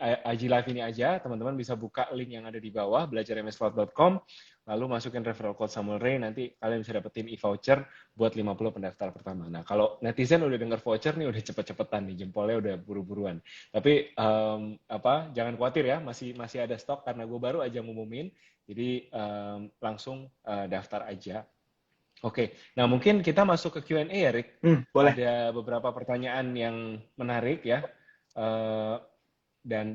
Live ini aja, teman-teman bisa buka link yang ada di bawah, belajarmscloud.com, lalu masukin referral code Samuel Ray, nanti kalian bisa dapetin e-voucher buat 50 pendaftar pertama. Nah, kalau netizen udah denger voucher nih, udah cepet-cepetan nih, jempolnya udah buru-buruan. Tapi jangan khawatir ya, masih ada stok karena gue baru aja ngumumin, jadi langsung daftar aja. Oke, nah mungkin kita masuk ke Q&A ya, Rick. Boleh. Ada beberapa pertanyaan yang menarik ya, dan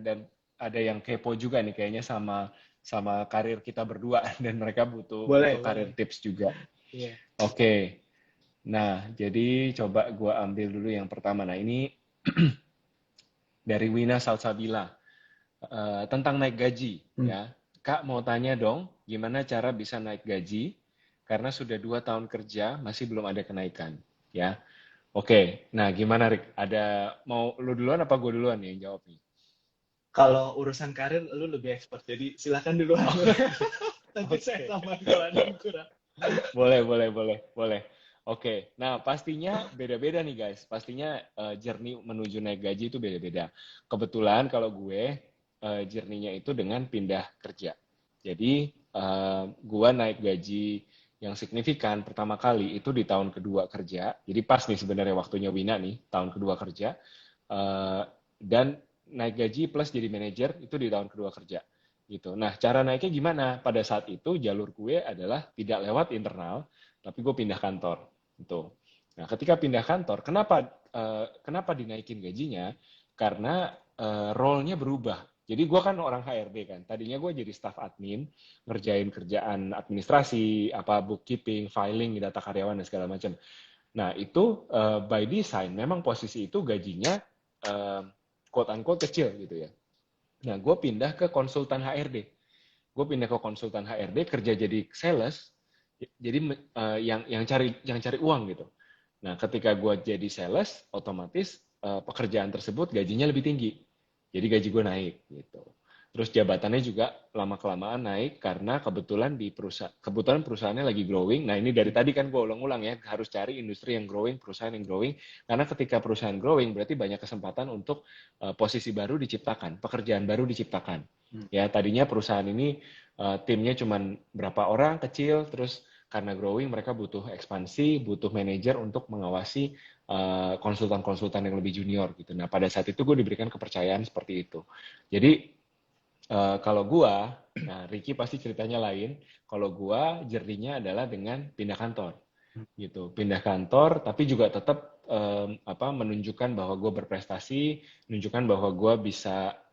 ada yang kepo juga nih kayaknya sama karir kita berdua dan mereka butuh karir tips juga. Yeah. Oke. Nah, jadi coba gue ambil dulu yang pertama. Nah, ini dari Wina Salsabila. Tentang naik gaji. Ya, Kak mau tanya dong, gimana cara bisa naik gaji? Karena sudah 2 tahun kerja, masih belum ada kenaikan. Ya, oke. Nah, gimana, Rick? Mau lu duluan apa gue duluan nih yang jawab nih? Kalau urusan karir, lu lebih expert. Jadi silakan duluan. Nanti saya tambahin kalau ada yang kurang. Boleh. Oke, nah pastinya beda-beda nih guys. Pastinya journey menuju naik gaji itu beda-beda. Kebetulan kalau gue journey-nya itu dengan pindah kerja. Jadi gue naik gaji yang signifikan pertama kali itu di tahun kedua kerja. Jadi pas nih sebenarnya waktunya Wina nih, tahun kedua kerja. Dan naik gaji plus jadi manajer itu di tahun kedua kerja. Gitu. Nah, cara naiknya gimana? Pada saat itu jalur gue adalah tidak lewat internal, tapi gue pindah kantor. Gitu. Nah, ketika pindah kantor, kenapa dinaikin gajinya? Karena role-nya berubah. Jadi gue kan orang HRD kan. Tadinya gue jadi staff admin, ngerjain kerjaan administrasi, bookkeeping, filing, data karyawan dan segala macam. Nah, itu by design memang posisi itu gajinya quote unquote kecil gitu ya. Nah, gue pindah ke konsultan HRD. Gue pindah ke konsultan HRD kerja jadi sales, jadi yang cari uang gitu. Nah, ketika gue jadi sales, otomatis pekerjaan tersebut gajinya lebih tinggi. Jadi gaji gue naik gitu. Terus jabatannya juga lama-kelamaan naik karena kebetulan perusahaannya lagi growing. Nah, ini dari tadi kan gue ulang-ulang ya, harus cari industri yang growing, perusahaan yang growing. Karena ketika perusahaan growing berarti banyak kesempatan untuk posisi baru diciptakan, pekerjaan baru diciptakan. Ya, tadinya perusahaan ini timnya cuma berapa orang kecil, terus karena growing mereka butuh ekspansi, butuh manajer untuk mengawasi konsultan-konsultan yang lebih junior gitu. Nah, pada saat itu gue diberikan kepercayaan seperti itu. Jadi kalau gua, nah Ricky pasti ceritanya lain. Kalau gua journey-nya adalah dengan pindah kantor, gitu. Pindah kantor, tapi juga tetap menunjukkan bahwa gue berprestasi, menunjukkan bahwa gue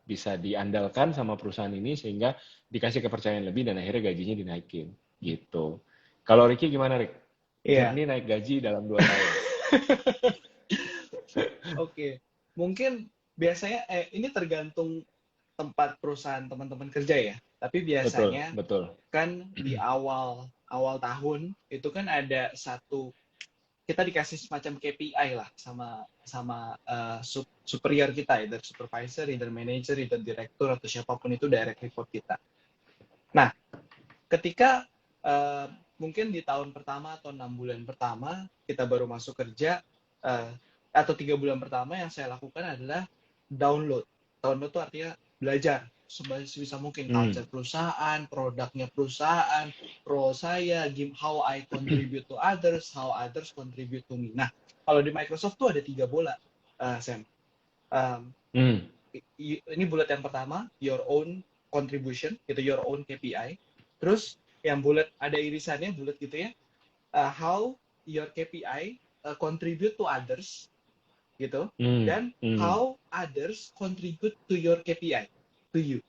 bisa diandalkan sama perusahaan ini sehingga dikasih kepercayaan lebih dan akhirnya gajinya dinaikin, gitu. Kalau Ricky gimana, Rick? Journey naik gaji dalam 2 tahun. Oke, mungkin biasanya ini tergantung tempat perusahaan teman-teman kerja ya. Tapi biasanya Betul. Kan di awal tahun itu kan ada kita dikasih semacam KPI lah sama superior kita, either supervisor, either manager, either direktur atau siapapun itu direct report kita. Nah, ketika mungkin di tahun pertama atau 6 bulan pertama kita baru masuk kerja atau 3 bulan pertama yang saya lakukan adalah download. Download itu artinya belajar sebisa mungkin Hmm. culture perusahaan, produknya perusahaan, role saya, how I contribute to others, how others contribute to me. Nah, kalau di Microsoft tuh ada 3 bola, Sam. Um, Hmm. ini bullet yang pertama, your own contribution, gitu, your own KPI. Terus yang bullet ada irisannya, bullet gitu ya, how your KPI contribute to others, gitu, Hmm. dan Hmm. how others contribute to your KPI, to you.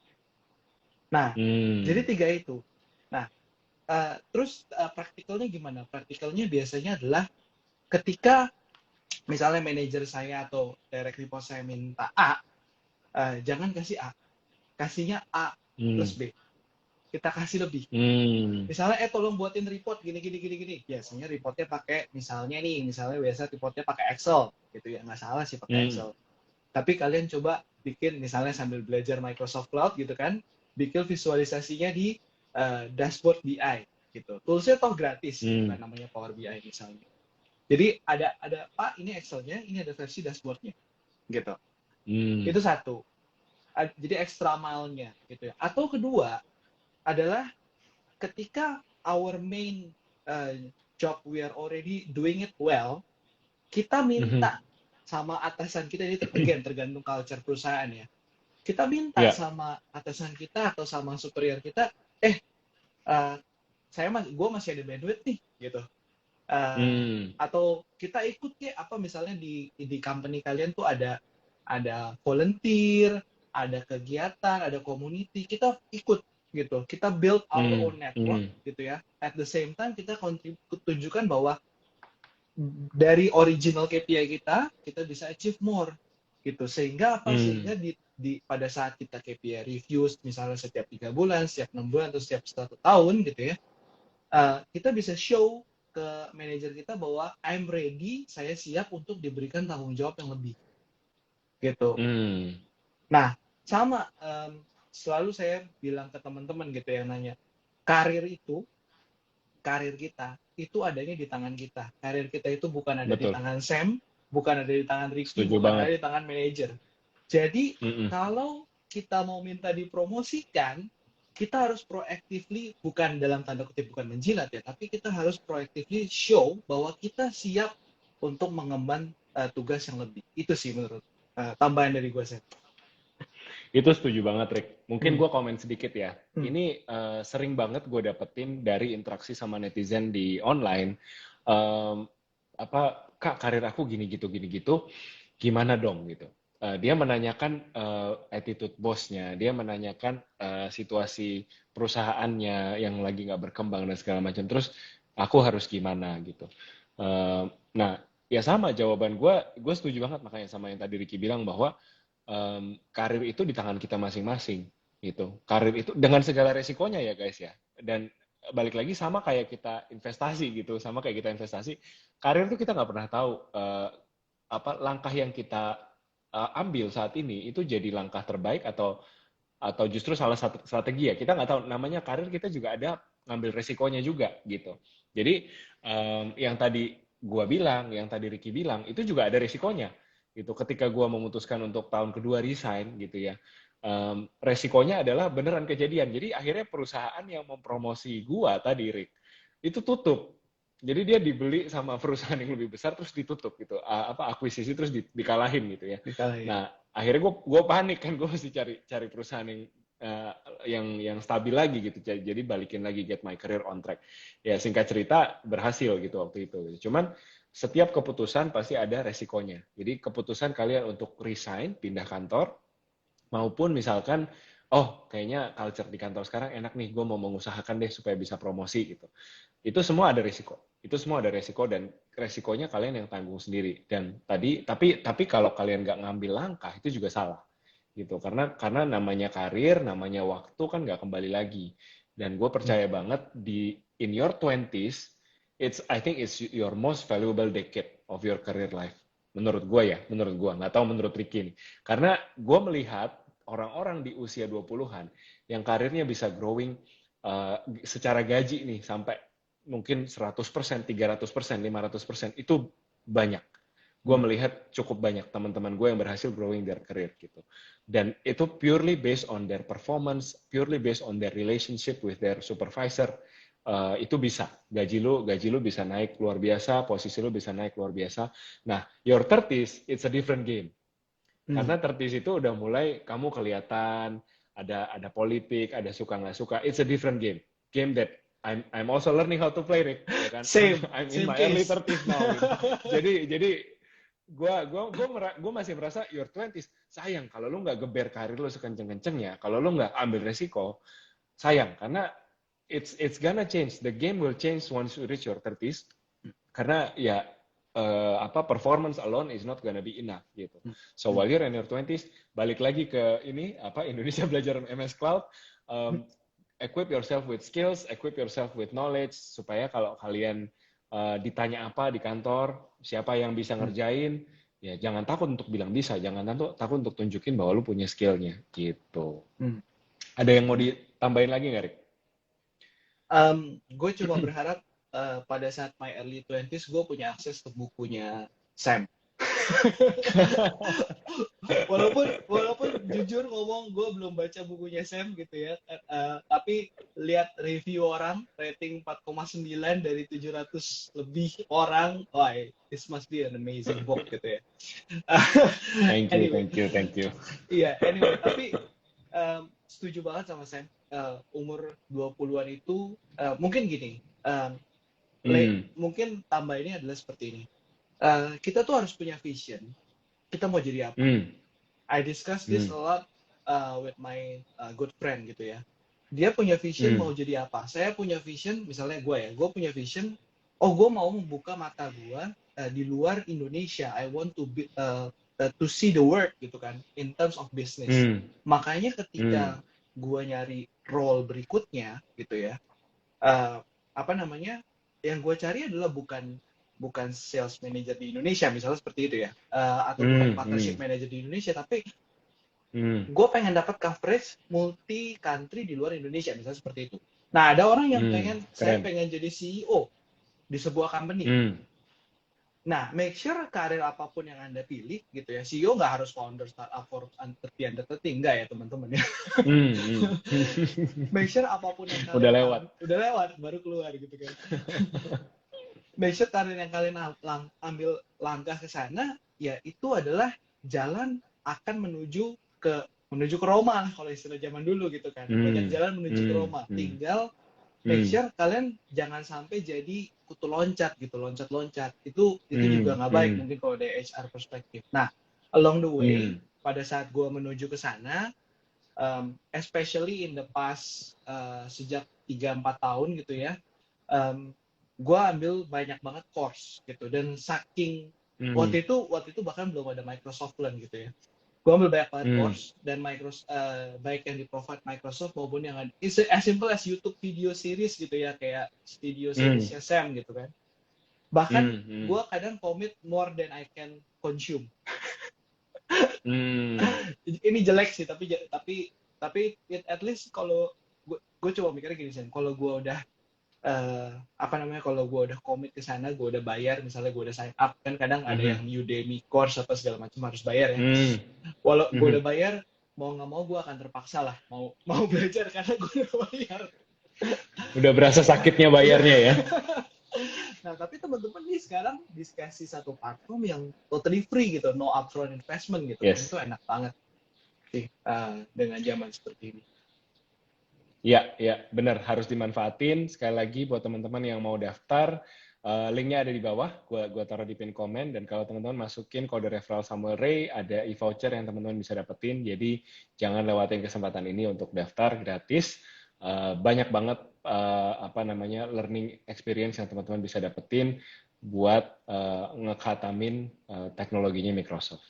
Nah, jadi Hmm. 3 itu. Nah, terus praktikalnya gimana? Praktikalnya biasanya adalah ketika misalnya manajer saya atau direct report saya minta A, jangan kasih A, kasihnya A Hmm. plus B. Kita kasih lebih. Hmm. Misalnya, tolong buatin report gini, gini, gini, gini. Biasanya reportnya pakai, misalnya biasa reportnya pakai Excel, gitu ya. Nggak salah sih pakai Hmm. Excel. Tapi kalian coba bikin, misalnya sambil belajar Microsoft Cloud gitu kan, bikin visualisasinya di dashboard BI, gitu. Toolsnya toh gratis, gitu Hmm. kan, namanya Power BI misalnya. Jadi ada Pak, ini Excelnya, ini ada versi dashboardnya, gitu. Hmm. Itu satu. Jadi extra mile-nya, gitu ya. Atau kedua adalah ketika our main uh, job we are already doing it well, kita Hmm. minta sama atasan kita, ini again tergantung culture perusahaan ya. Kita minta Ya. sama atasan kita atau sama superior kita, uh, gue masih ada bandwidth nih, gitu. Hmm. Atau kita ikut ya, apa misalnya di company kalian tuh ada volunteer, ada kegiatan, ada community, kita ikut gitu. Kita build our Hmm. own network Hmm. gitu ya. At the same time kita tunjukkan bahwa dari original KPI kita bisa achieve more gitu. Sehingga apa? Hmm. Sehingga pada saat kita KPI reviews misalnya setiap 3 bulan, setiap 6 bulan atau setiap 1 tahun gitu ya, kita bisa show ke manajer kita bahwa I'm ready, saya siap untuk diberikan tanggung jawab yang lebih gitu. Hmm. Nah, sama selalu saya bilang ke teman-teman gitu yang nanya, karir kita itu adanya di tangan kita. Karir kita itu bukan ada di Betul. tangan Sam, bukan ada di tangan Ricky, Setuju bukan ada banget. di tangan manajer. Jadi Hmm. kalau kita mau minta dipromosikan, kita harus proactively, bukan dalam tanda kutip bukan menjilat ya, tapi kita harus proactively show bahwa kita siap untuk mengemban tugas yang lebih. Itu sih menurut tambahan dari gue, Sam. Itu setuju banget, Rick. Mungkin Hmm. gue komen sedikit ya. Hmm. Ini sering banget gue dapetin dari interaksi sama netizen di online. Um, Kak, karir aku gini gitu, gimana dong gitu. Dia menanyakan attitude bosnya, dia menanyakan situasi perusahaannya yang lagi nggak berkembang dan segala macam. Terus aku harus gimana gitu. Nah, ya sama jawaban gue setuju banget makanya sama yang tadi Ricky bilang bahwa karir itu di tangan kita masing-masing gitu. Karir itu dengan segala resikonya ya guys ya. Dan balik lagi sama kayak kita investasi gitu, sama kayak kita investasi, karir itu kita nggak pernah tahu apa langkah yang kita ambil saat ini itu jadi langkah terbaik atau justru salah satu strategi ya. Kita nggak tahu, namanya karir kita juga ada ngambil resikonya juga gitu. Jadi yang tadi gua bilang, yang tadi Ricky bilang, itu juga ada resikonya gitu. Ketika gua memutuskan untuk tahun kedua resign gitu ya, resikonya adalah beneran kejadian. Jadi akhirnya perusahaan yang mempromosi gua tadi, Rick, itu tutup. Jadi dia dibeli sama perusahaan yang lebih besar terus ditutup gitu, apa akuisisi terus dikalahin gitu ya. Dikalahin. Nah akhirnya gue panik kan, gue mesti cari perusahaan yang stabil lagi gitu. Jadi balikin lagi, get my career on track. Ya singkat cerita berhasil gitu waktu itu. Cuman setiap keputusan pasti ada resikonya. Jadi keputusan kalian untuk resign, pindah kantor, maupun misalkan, oh kayaknya culture di kantor sekarang enak nih, gue mau mengusahakan deh supaya bisa promosi gitu. Itu semua ada risiko. Itu semua ada risiko dan resikonya kalian yang tanggung sendiri. Dan tapi kalau kalian nggak ngambil langkah itu juga salah gitu. Karena namanya karir, namanya waktu kan nggak kembali lagi. Dan gue percaya banget in your twenties, I think it's your most valuable decade of your career life. Menurut gue ya, menurut gue. Nggak tahu menurut Ricky nih. Karena gue melihat orang-orang di usia 20-an yang karirnya bisa growing secara gaji nih sampai mungkin 100%, 300%, 500% itu banyak. Gue melihat cukup banyak teman-teman gue yang berhasil growing their career gitu. Dan itu purely based on their performance, purely based on their relationship with their supervisor. Itu bisa, gaji lu bisa naik luar biasa, posisi lu bisa naik luar biasa. Nah, your 30s, it's a different game. Karena 30s itu udah mulai kamu kelihatan, ada politik, ada suka nggak suka. It's a different game. Game that I'm also learning how to play, Rick. Ya kan? I'm in my early 30s now. Gitu. Jadi gue masih merasa your 20s sayang kalau lu nggak geber karir lu sekenceng-kencengnya, kalau lu nggak ambil resiko, sayang karena it's gonna change. The game will change once you reach your 30s. Karena ya performance alone is not gonna be enough gitu. So while you're in your 20s, balik lagi ke ini Indonesia belajar MS Cloud. Equip yourself with skills, equip yourself with knowledge supaya kalau kalian ditanya apa di kantor, siapa yang bisa ngerjain, ya jangan takut untuk bilang bisa, jangan takut untuk tunjukin bahwa lu punya skillnya gitu. Ada yang mau ditambahin lagi nggak, Rick? Gue cuma berharap pada saat my early 20s gue punya akses ke bukunya Sam. walaupun jujur ngomong gue belum baca bukunya Sam gitu ya, tapi lihat review orang rating 4,9 dari 700 lebih orang, wah this must be an amazing book gitu ya. Thank you. Iya, anyway, tapi setuju banget sama Sam. Umur 20-an itu mungkin gini, mungkin tambah ini adalah seperti ini. Kita tuh harus punya vision. Kita mau jadi apa? I discuss this a lot with my good friend gitu ya. Dia punya vision mau jadi apa? Saya punya vision, misalnya gue punya vision. Gue mau membuka mata gue di luar Indonesia. I want to see the world gitu kan, in terms of business. Makanya ketika gue nyari role berikutnya gitu ya, yang gue cari adalah bukan sales manager di Indonesia misalnya seperti itu ya, atau bukan partnership manager di Indonesia, tapi gue pengen dapat coverage multi country di luar Indonesia misalnya seperti itu. Nah ada orang yang saya pengen jadi CEO di sebuah company. Nah, make sure karir apapun yang Anda pilih gitu ya. CEO nggak harus founder startup for under 30 enggak ya teman-teman ya. Make sure apapun yang kalian udah lewat baru keluar gitu kan. Make sure karir yang kalian ambil langkah ke sana ya itu adalah jalan akan menuju ke Roma kalau istilah zaman dulu gitu kan. Banyak jalan menuju ke Roma. Tinggal make sure kalian jangan sampai jadi kutu loncat gitu, loncat-loncat. Itu juga nggak baik mungkin kalau dari HR perspektif. Nah, along the way, pada saat gue menuju ke sana, especially in the past sejak 3-4 tahun gitu ya, gue ambil banyak banget course gitu. Dan saking waktu itu bahkan belum ada Microsoft Learn gitu ya. Gue ambil banyak banget course dan baik yang di-provide Microsoft maupun yang ada, as simple as YouTube video series gitu ya, kayak video seriesnya Sam gitu kan. Bahkan gue kadang commit more than I can consume. Ini jelek sih, tapi at least kalau gue coba mikirnya gini Sam, kalau gue udah kalau gue udah komit ke sana, gue udah bayar, misalnya gue udah sign up, kan kadang ada yang Udemy course apa segala macam harus bayar ya. Walau gue udah bayar, mau nggak mau gue akan terpaksa lah mau belajar karena gue udah bayar. Udah berasa sakitnya bayarnya ya. Nah tapi teman-teman nih sekarang dikasih satu platform yang totally free gitu, no upfront investment gitu. Yes. Itu enak banget sih dengan zaman seperti ini. Ya, benar, harus dimanfaatin. Sekali lagi buat teman-teman yang mau daftar, linknya ada di bawah, gua taruh di pin komen, dan kalau teman-teman masukin kode referral Samuel Ray, ada e-voucher yang teman-teman bisa dapetin, jadi jangan lewatin kesempatan ini untuk daftar gratis. Banyak banget learning experience yang teman-teman bisa dapetin buat ngekatamin teknologinya Microsoft.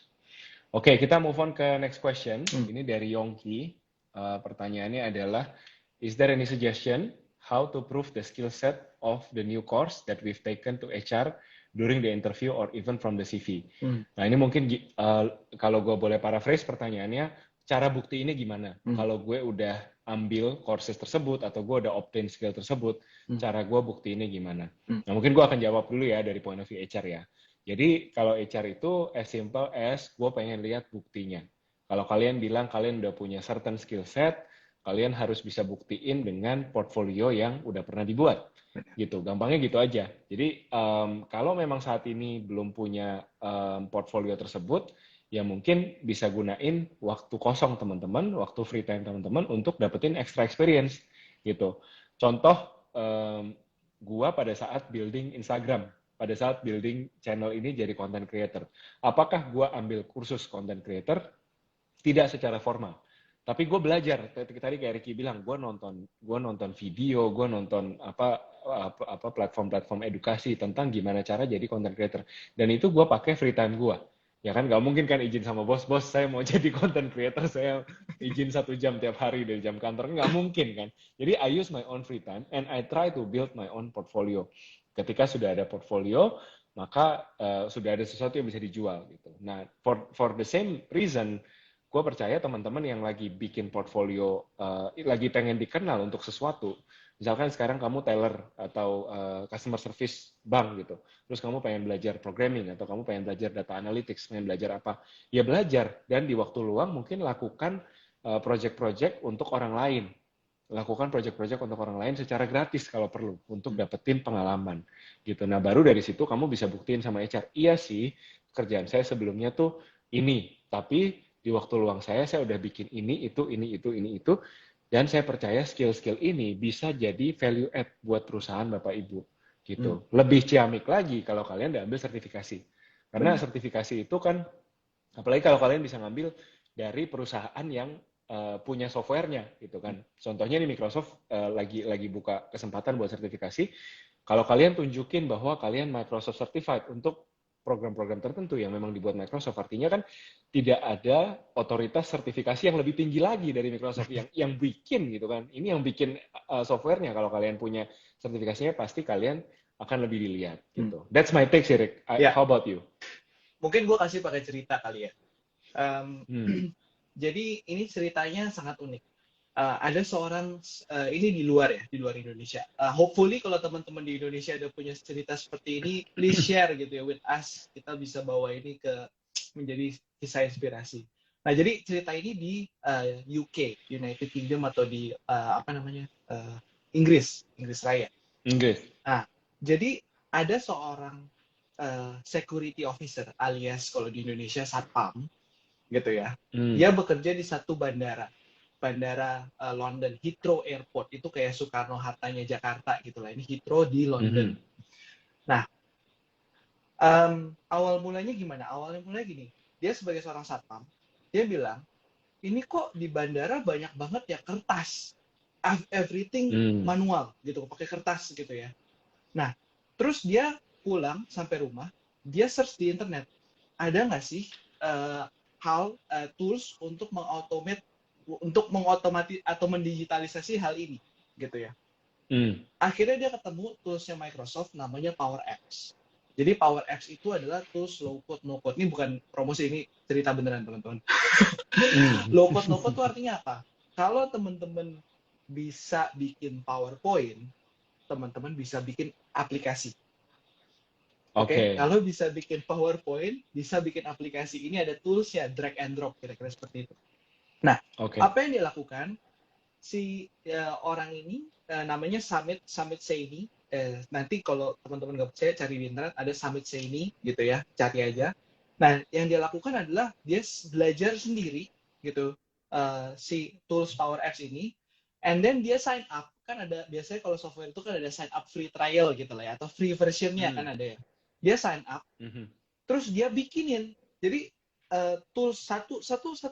Oke, kita move on ke next question. Ini dari Yongki. Pertanyaannya adalah, is there any suggestion how to prove the skill set of the new course that we've taken to HR during the interview or even from the CV? Nah ini mungkin kalau gue boleh paraphrase pertanyaannya, cara bukti ini gimana? Kalau gue udah ambil courses tersebut atau gue udah obtain skill tersebut, cara gue bukti ini gimana? Nah mungkin gue akan jawab dulu ya dari point of view HR ya. Jadi kalau HR itu as simple as gue pengen lihat buktinya. Kalau kalian bilang kalian udah punya certain skill set, kalian harus bisa buktiin dengan portfolio yang udah pernah dibuat. Gitu, gampangnya gitu aja. Jadi kalau memang saat ini belum punya portfolio tersebut, ya mungkin bisa gunain waktu kosong teman-teman, waktu free time teman-teman untuk dapetin extra experience gitu. Contoh, gua pada saat building Instagram, pada saat building channel ini jadi content creator. Apakah gua ambil kursus content creator? Tidak secara formal. Tapi gue belajar, tadi kayak Ricky bilang, gue nonton video, gue nonton apa platform-platform edukasi tentang gimana cara jadi content creator. Dan itu gue pakai free time gue. Ya kan nggak mungkin kan izin sama bos saya mau jadi content creator, saya izin 1 jam tiap hari dari jam kantor, nggak mungkin kan. Jadi I use my own free time and I try to build my own portfolio. Ketika sudah ada portfolio, maka sudah ada sesuatu yang bisa dijual gitu. Nah, for the same reason, gue percaya teman-teman yang lagi bikin portfolio, lagi pengen dikenal untuk sesuatu, misalkan sekarang kamu teller atau customer service bank gitu, terus kamu pengen belajar programming atau kamu pengen belajar data analytics, pengen belajar apa, ya belajar, dan di waktu luang mungkin lakukan project-project untuk orang lain, lakukan project-project untuk orang lain secara gratis kalau perlu, untuk dapetin pengalaman gitu. Nah baru dari situ kamu bisa buktiin sama HR, iya sih kerjaan saya sebelumnya tuh ini, tapi di waktu luang saya udah bikin ini, itu, dan saya percaya skill-skill ini bisa jadi value add buat perusahaan Bapak Ibu, gitu. Lebih ciamik lagi kalau kalian udah ambil sertifikasi. Karena Benar. sertifikasi itu kan, apalagi kalau kalian bisa ngambil dari perusahaan yang punya softwarenya, gitu kan. Contohnya nih Microsoft lagi buka kesempatan buat sertifikasi. Kalau kalian tunjukin bahwa kalian Microsoft Certified untuk program-program tertentu yang memang dibuat Microsoft, artinya kan tidak ada otoritas sertifikasi yang lebih tinggi lagi dari Microsoft yang bikin gitu kan. Ini yang bikin softwarenya. Kalau kalian punya sertifikasinya, pasti kalian akan lebih dilihat gitu. That's my take sih, Rick. Ya, How about you? mungkin gue kasih pakai cerita kali ya. Hmm. Jadi ini ceritanya sangat unik. Ada seorang ini di luar ya, di luar Indonesia. Hopefully kalau teman-teman di Indonesia ada punya cerita seperti ini, please share gitu ya with us. Kita bisa bawa ini ke menjadi kisah inspirasi. Nah, jadi cerita ini di UK, United Kingdom, atau di apa namanya, Inggris Raya. Inggris. Nah, jadi ada seorang security officer alias kalau di Indonesia satpam gitu ya. Dia bekerja di satu bandara London, Heathrow Airport. Itu kayak Soekarno-Hattanya Jakarta gitu lah. Ini Heathrow di London. Nah, awal mulanya gimana? Awalnya mulai gini. Dia sebagai seorang satpam, dia bilang, ini kok di bandara banyak banget ya kertas. Everything manual gitu, pakai kertas gitu ya. Nah, terus dia pulang sampai rumah, dia search di internet. Ada nggak sih tools untuk mengotomatis atau mendigitalisasi hal ini gitu ya. Akhirnya dia ketemu toolsnya Microsoft namanya Power Apps. Jadi Power Apps itu adalah tools low code no code. Ini bukan promosi, ini cerita beneran teman-teman. Low code no code itu artinya apa? Kalau teman-teman bisa bikin PowerPoint, teman-teman bisa bikin aplikasi. Oke, kalau bisa bikin PowerPoint, bisa bikin aplikasi. Ini ada toolsnya, drag and drop, kira-kira seperti itu. Nah, apa yang dia lakukan? Si orang ini namanya Samit Saini. Nanti kalau teman-teman nggak percaya, cari di internet, ada Samit Saini gitu ya, cari aja. Nah, yang dia lakukan adalah dia belajar sendiri gitu si tools Power Apps ini, and then dia sign up. Kan ada biasanya kalau software itu kan ada sign up free trial gitu lah ya, atau free versionnya kan ada ya. Dia sign up, terus dia bikinin. Jadi tools satu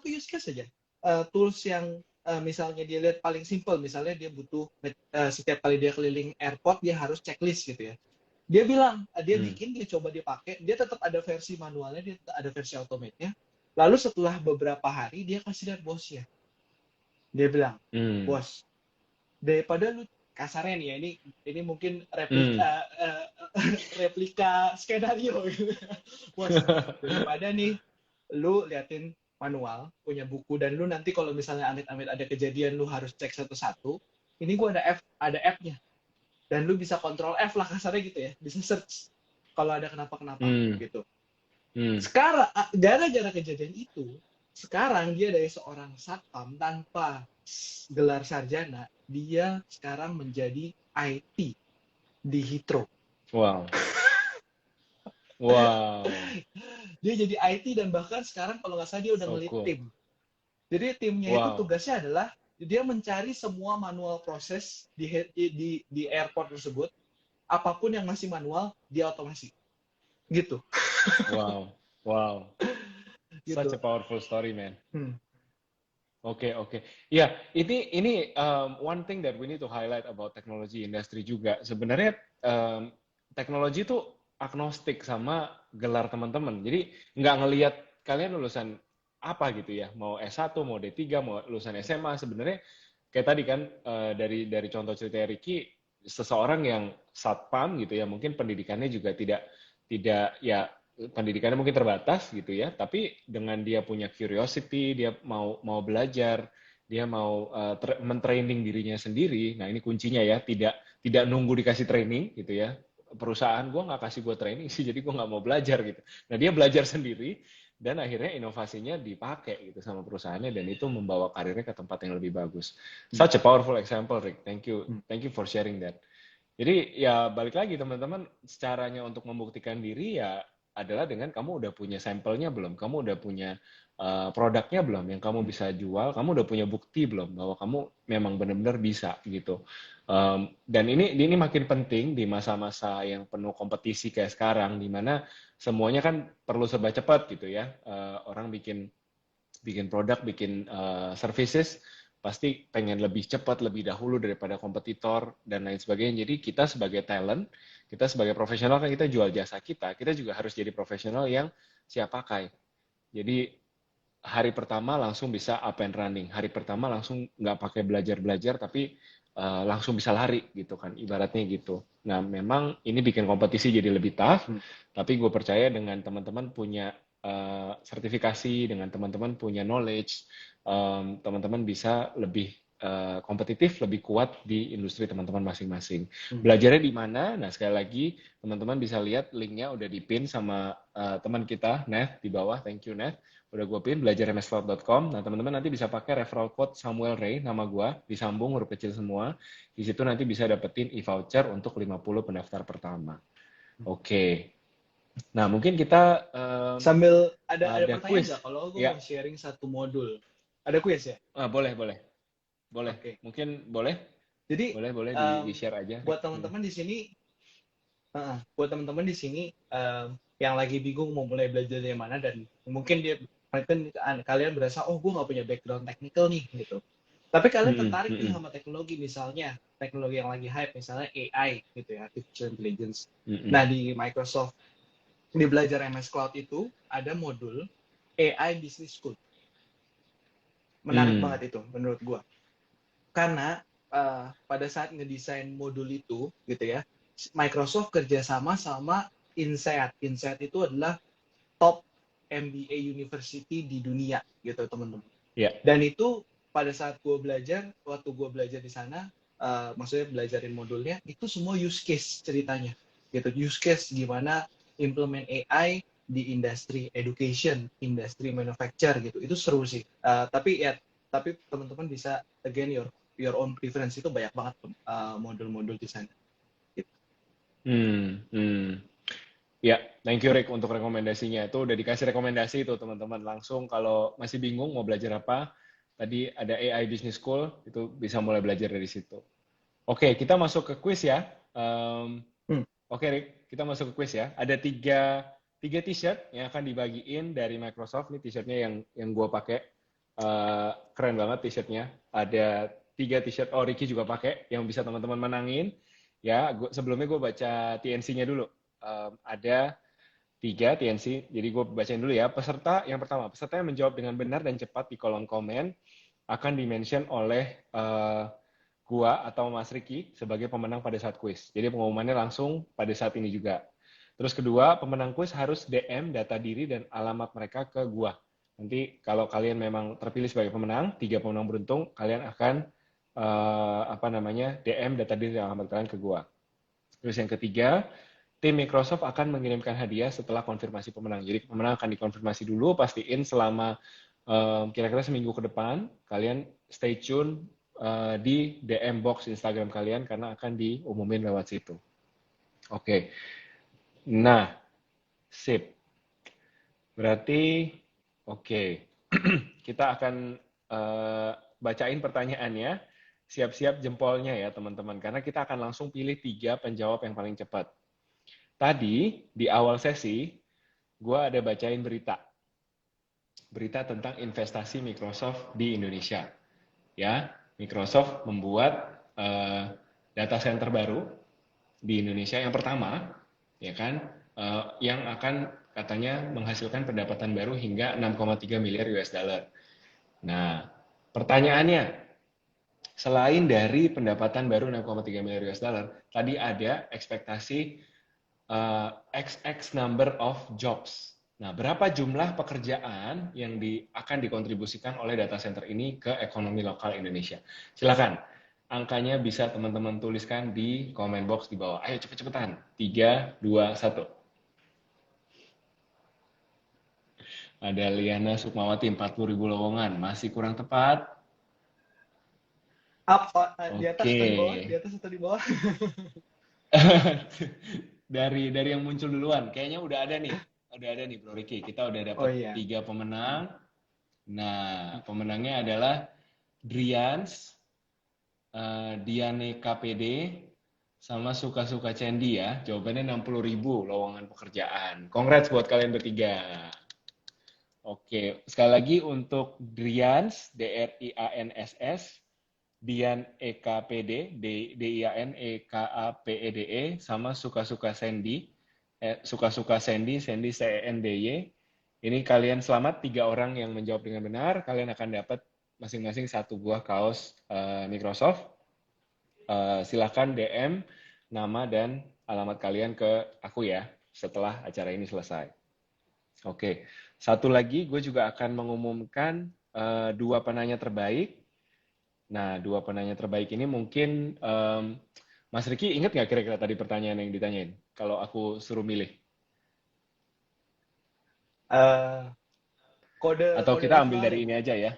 use case saja. Tools yang misalnya dia lihat paling simple, misalnya dia butuh setiap kali dia keliling airport dia harus checklist gitu ya. Dia bilang, dia bikin, dia coba dia pakai, dia tetap ada versi manualnya, dia tetap ada versi automate-nya. Lalu setelah beberapa hari dia kasih lihat bosnya. Dia bilang, bos, daripada lu kasarnya nih ya, ini mungkin replika skenario gitu. Bos, daripada nih lu liatin manual, punya buku, dan lu nanti kalau misalnya amit-amit ada kejadian lu harus cek satu-satu, ini gua ada app-nya. Dan lu bisa kontrol F lah kasarnya gitu ya, bisa search. kalau ada kenapa-kenapa Hmm. gitu. Hmm. Sekarang gara-gara kejadian itu, sekarang dia dari seorang satpam tanpa gelar sarjana, dia sekarang menjadi IT di Heathrow. Wow. Wow. Dia jadi IT dan bahkan sekarang kalau nggak salah dia udah So ngelit cool. tim. Jadi timnya itu Wow. tugasnya adalah dia mencari semua manual proses di airport tersebut, apapun yang masih manual dia otomasi. Gitu. Wow. Wow. Such a Gitu. powerful story, man. Hmm. Oke, oke. Ya, ini one thing that we need to highlight about technology industry juga. Sebenarnya teknologi itu agnostik sama gelar teman-teman. Jadi nggak ngelihat kalian lulusan apa gitu ya, mau S1, mau D3, mau lulusan SMA. Sebenarnya kayak tadi kan dari contoh cerita Ricky, seseorang yang satpam gitu ya, mungkin pendidikannya juga tidak ya pendidikannya mungkin terbatas gitu ya, tapi dengan dia punya curiosity, dia mau belajar, dia mau mentraining dirinya sendiri. Nah ini kuncinya ya, tidak nunggu dikasih training gitu ya. Perusahaan gue nggak kasih gue training sih, jadi gue nggak mau belajar gitu. Nah dia belajar sendiri dan akhirnya inovasinya dipakai gitu sama perusahaannya dan itu membawa karirnya ke tempat yang lebih bagus. Such a powerful example, Rick. Thank you for sharing that. Jadi ya balik lagi teman-teman, caranya untuk membuktikan diri ya adalah dengan kamu udah punya sampelnya belum, kamu udah punya produknya belum yang kamu bisa jual, kamu udah punya bukti belum bahwa kamu memang benar-benar bisa gitu. Dan ini makin penting di masa-masa yang penuh kompetisi kayak sekarang, di mana semuanya kan perlu serba cepat gitu ya. Orang bikin produk, bikin services, pasti pengen lebih cepat, lebih dahulu daripada kompetitor, dan lain sebagainya. Jadi kita sebagai talent, kita sebagai profesional kan kita jual jasa kita juga harus jadi profesional yang siap pakai. Jadi hari pertama langsung bisa up and running, hari pertama langsung nggak pakai belajar-belajar, tapi langsung bisa lari gitu kan, ibaratnya gitu. Nah memang ini bikin kompetisi jadi lebih tough, tapi gue percaya dengan teman-teman punya sertifikasi, dengan teman-teman punya knowledge, teman-teman bisa lebih kompetitif, lebih kuat di industri teman-teman masing-masing. Belajarnya di mana? Nah sekali lagi teman-teman bisa lihat linknya udah dipin sama teman kita, Neth, di bawah. Thank you, Neth. Udah gue pin, belajarmscloud.com. Nah teman-teman nanti bisa pakai referral code Samuel Ray, nama gue, disambung huruf kecil semua. Di situ nanti bisa dapetin e-voucher untuk 50 pendaftar pertama. Oke. Nah mungkin kita Sambil ada ada pertanyaan nggak quiz. kalau gue Ya, mau sharing satu modul? Ada quiz ya? boleh, boleh. Boleh. Oke. Mungkin boleh? Jadi Boleh di-share aja, Rick. buat teman-teman di sini, buat teman-teman di sini yang lagi bingung mau mulai belajar dari mana dan mungkin kalian berasa oh gue nggak punya background technical nih gitu. Tapi kalian tertarik nih sama teknologi misalnya teknologi yang lagi hype misalnya AI gitu ya artificial intelligence. Nah di Microsoft di belajar MS Cloud itu ada modul AI Business School. Menarik banget itu menurut gua. Karena pada saat ngedesain modul itu gitu ya, Microsoft kerjasama sama INSEAD. INSEAD itu adalah top MBA university di dunia gitu teman-teman. Ya. Dan itu pada saat gue belajar, waktu gue belajar di sana, maksudnya belajarin modulnya, itu semua use case ceritanya. Gitu, use case gimana implement AI di industri education, industri manufacture gitu. Itu seru sih. Tapi teman-teman bisa again your own preference itu banyak banget modul-modul di sana. Gitu. Ya, thank you Rick untuk rekomendasinya. Itu udah dikasih rekomendasi itu teman-teman. Langsung kalau masih bingung mau belajar apa, tadi ada AI Business School, itu bisa mulai belajar dari situ. Oke, kita masuk ke quiz ya. Oke Rick, kita masuk ke quiz ya. Ada tiga t-shirt yang akan dibagiin dari Microsoft. Ini t-shirtnya yang gue pakai. Keren banget t-shirtnya. Ada 3 t-shirt, oh Ricky juga pakai, yang bisa teman-teman menangin. Ya, sebelumnya gue baca TNC-nya dulu. Ada 3 TNC, jadi gue bacain dulu ya. Peserta yang pertama, peserta yang menjawab dengan benar dan cepat di kolom komen akan dimention oleh gua atau Mas Riki sebagai pemenang pada saat quiz. Jadi pengumumannya langsung pada saat ini juga. Terus kedua, pemenang quiz harus DM data diri dan alamat mereka ke gua. Nanti kalau kalian memang terpilih sebagai pemenang, 3 pemenang beruntung, kalian akan DM data diri dan alamat kalian ke gua. Terus yang ketiga, tim Microsoft akan mengirimkan hadiah setelah konfirmasi pemenang. Jadi pemenang akan dikonfirmasi dulu, pastiin selama kira-kira seminggu ke depan, kalian stay tune di DM box Instagram kalian karena akan diumumin lewat situ. Oke, nah, sip. Berarti, oke, kita akan bacain pertanyaannya. Siap-siap jempolnya ya teman-teman, karena kita akan langsung pilih 3 penjawab yang paling cepat. Tadi, di awal sesi, gue ada bacain berita. Berita tentang investasi Microsoft di Indonesia. Ya, Microsoft membuat data center baru di Indonesia yang pertama, ya kan, yang akan katanya menghasilkan pendapatan baru hingga 6,3 miliar US dollar. Nah, pertanyaannya, selain dari pendapatan baru 6,3 miliar US dollar, tadi ada ekspektasi XX number of jobs. Nah, berapa jumlah pekerjaan yang akan dikontribusikan oleh data center ini ke ekonomi lokal Indonesia? Silakan, angkanya bisa teman-teman tuliskan di comment box di bawah. Ayo cepet-cepetan. 3, 2, 1. Ada Liana Sukmawati, 40.000 lowongan. Masih kurang tepat. Apa di atas atau di bawah? Di Oke. atas atau di bawah? dari yang muncul duluan, kayaknya udah ada nih Bro Ricky. Kita udah Oh dapat iya. 3 pemenang. Nah, pemenangnya adalah Drians, Diane KPD, sama Suka-Suka Cendi ya. Jawabannya 60.000 lowongan pekerjaan. Congrats buat kalian bertiga. Oke, sekali lagi untuk Drians, DRIANSS, Dian EKPD, DIAN EKAPEDE, sama Suka-Suka Sandy, Suka-Suka Sandy, Sandy CENDY. Ini kalian selamat, 3 orang yang menjawab dengan benar. Kalian akan dapat masing-masing 1 buah kaos Microsoft. Silahkan DM nama dan alamat kalian ke aku ya setelah acara ini selesai. Oke, satu lagi gue juga akan mengumumkan 2 penanya terbaik. Nah, 2 penanya terbaik ini mungkin Mas Riki ingat nggak kira-kira tadi pertanyaan yang ditanyain? Kalau aku suruh milih. Eh, kode Atau kode kita ambil dari referral. ini aja ya.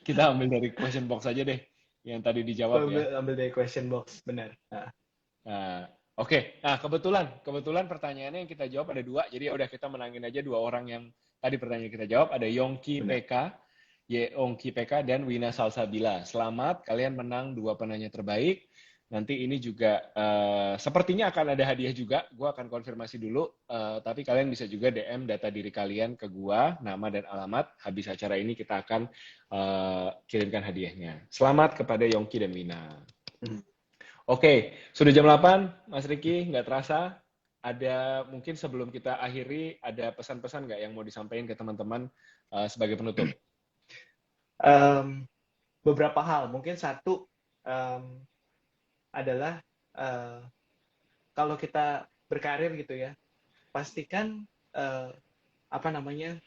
Kita ambil dari question box aja deh. Yang tadi dijawab ya. Ambil dari question box, benar. Nah. Nah, oke. Nah, kebetulan pertanyaannya yang kita jawab ada 2. Jadi udah kita menangin aja 2 orang yang tadi pertanyaan kita jawab. Ada Yongki Benar. PK, Yongki PK, dan Wina Salsabila. Selamat, kalian menang 2 penanya terbaik. Nanti ini juga sepertinya akan ada hadiah juga. Gue akan konfirmasi dulu. Tapi kalian bisa juga DM data diri kalian ke gue, nama dan alamat. Habis acara ini kita akan kirimkan hadiahnya. Selamat kepada Yongki dan Wina. Oke, sudah jam 8, Mas Riki, nggak terasa. Ada mungkin sebelum kita akhiri, ada pesan-pesan nggak yang mau disampaikan ke teman-teman sebagai penutup? Beberapa hal, mungkin satu adalah kalau kita berkarir gitu ya, pastikan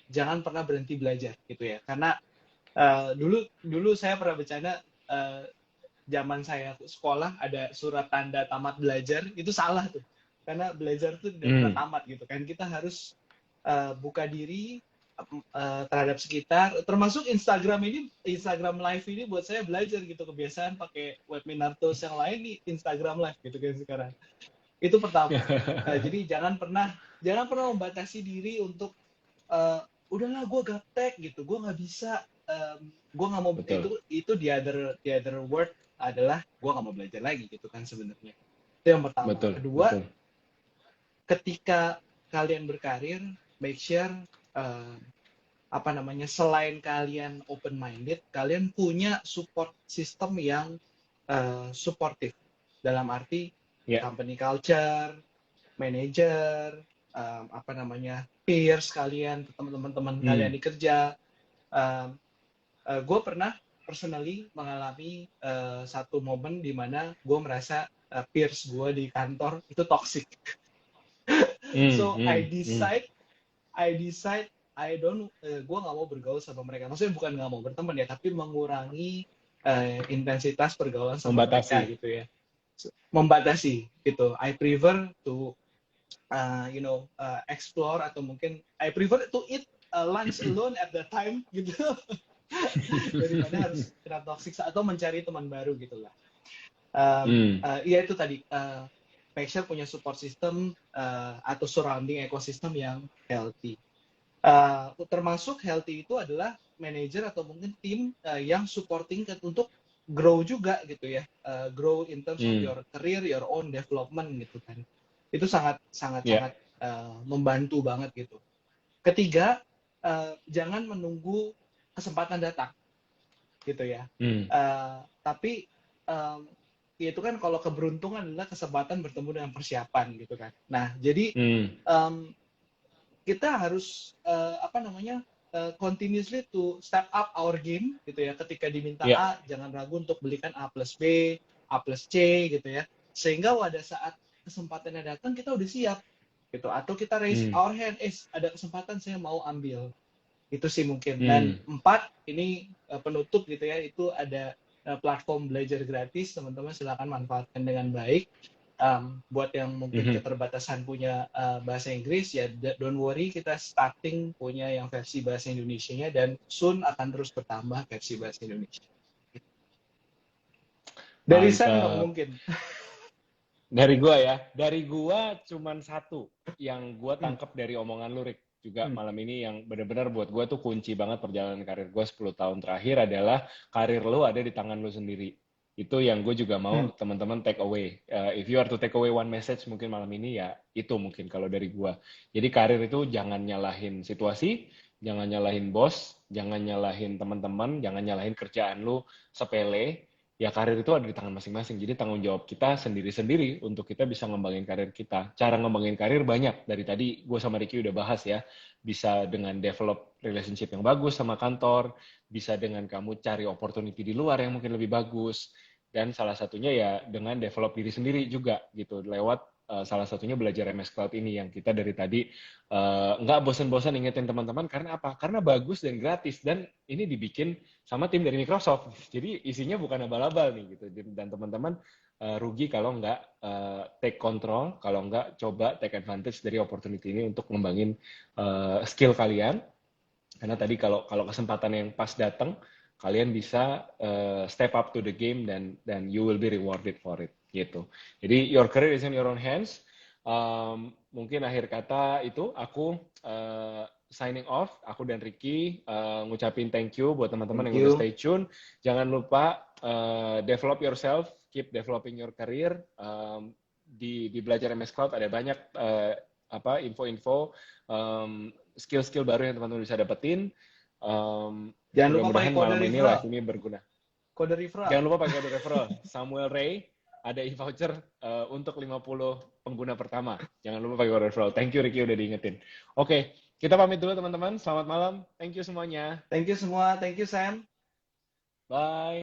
jangan pernah berhenti belajar gitu ya, karena dulu saya pernah bercanda, zaman saya sekolah ada surat tanda tamat belajar, itu salah tuh, karena belajar tuh tidak pernah tamat gitu kan. Kita harus buka diri terhadap sekitar, termasuk Instagram live ini buat saya belajar gitu, kebiasaan pakai webinar tools yang lain di Instagram live gitu kan sekarang. Itu pertama. Jadi jangan pernah membatasi diri untuk udahlah gue gaptek gitu, gue nggak bisa, gue nggak mau. Itu the other word adalah gue nggak mau belajar lagi gitu kan sebenarnya. Itu yang pertama. Kedua, ketika kalian berkarir, make sure selain kalian open minded, kalian punya support system yang supportive, dalam arti company culture, manager, peers kalian, teman-teman kalian di kerja. Gue pernah personally mengalami satu momen di mana gue merasa peers gue di kantor itu toxic. So I decide gue nggak mau bergaul sama mereka. Maksudnya bukan nggak mau berteman ya, tapi mengurangi intensitas pergaulan sama mereka gitu ya. membatasi gitu. I prefer to explore, atau mungkin I prefer to eat lunch alone at the time gitu daripada harus kena toxic atau mencari teman baru gitulah. Ya itu tadi, make sure punya support system atau surrounding ekosistem yang healthy. Termasuk healthy itu adalah manager atau mungkin tim yang supporting untuk grow juga gitu ya, grow in terms of your career, your own development gitu kan. Itu sangat membantu banget gitu. Ketiga, jangan menunggu kesempatan datang gitu ya. Tapi itu kan kalau keberuntungan adalah kesempatan bertemu dengan persiapan gitu kan. Nah, jadi kita harus continuously to step up our game gitu ya. Ketika diminta A, jangan ragu untuk belikan A plus B, A plus C gitu ya. Sehingga pada saat kesempatannya datang kita udah siap gitu. Atau kita raise our hand, ada kesempatan saya mau ambil. Itu sih mungkin. Dan 4, ini penutup gitu ya, itu ada platform belajar gratis, teman-teman silakan manfaatkan dengan baik. Buat yang mungkin keterbatasan punya bahasa Inggris, ya don't worry, kita starting punya yang versi bahasa Indonesianya, dan soon akan terus bertambah versi bahasa Indonesia. Dari Sam dong mungkin. Dari gua cuman satu yang gua tangkap dari omongan lu, Rick, juga malam ini yang benar-benar buat gua tuh kunci banget perjalanan karir gua 10 tahun terakhir adalah karir lu ada di tangan lu sendiri. Itu yang gue juga mau teman-teman take away. If you are to take away one message mungkin malam ini, ya itu mungkin kalau dari gua. Jadi karir itu jangan nyalahin situasi, jangan nyalahin bos, jangan nyalahin teman-teman, jangan nyalahin kerjaan lu sepele. Ya karir itu ada di tangan masing-masing. Jadi tanggung jawab kita sendiri-sendiri untuk kita bisa ngembangin karir kita. Cara ngembangin karir banyak. Dari tadi gue sama Ricky udah bahas ya. Bisa dengan develop relationship yang bagus sama kantor. Bisa dengan kamu cari opportunity di luar yang mungkin lebih bagus. Dan salah satunya ya dengan develop diri sendiri juga gitu. Lewat salah satunya belajar MS Cloud ini yang kita dari tadi nggak bosan-bosan ingetin teman-teman. Karena apa? Karena bagus dan gratis. Dan ini dibikin sama tim dari Microsoft. Jadi isinya bukan abal-abal nih gitu. Dan teman-teman rugi kalau nggak take control, kalau nggak coba take advantage dari opportunity ini untuk ngembangin skill kalian. Karena tadi kalau kesempatan yang pas datang, kalian bisa step up to the game dan you will be rewarded for it gitu. Jadi your career is in your own hands. Mungkin akhir kata itu aku signing off, aku dan Ricky ngucapin thank you buat teman-teman yang udah stay tune. Jangan lupa develop yourself, keep developing your career. Di Belajar MS Cloud ada banyak info-info, skill-skill baru yang teman-teman bisa dapetin. Jangan lupa pakai kode malam ini live ini berguna. Kode referral. Jangan lupa pakai kode referral. Samuel Ray, ada e-voucher untuk 50 pengguna pertama. Jangan lupa pakai kode referral. Thank you Ricky udah diingetin. Oke, kita pamit dulu teman-teman. Selamat malam. Thank you semuanya. Thank you semua. Thank you Sam. Bye.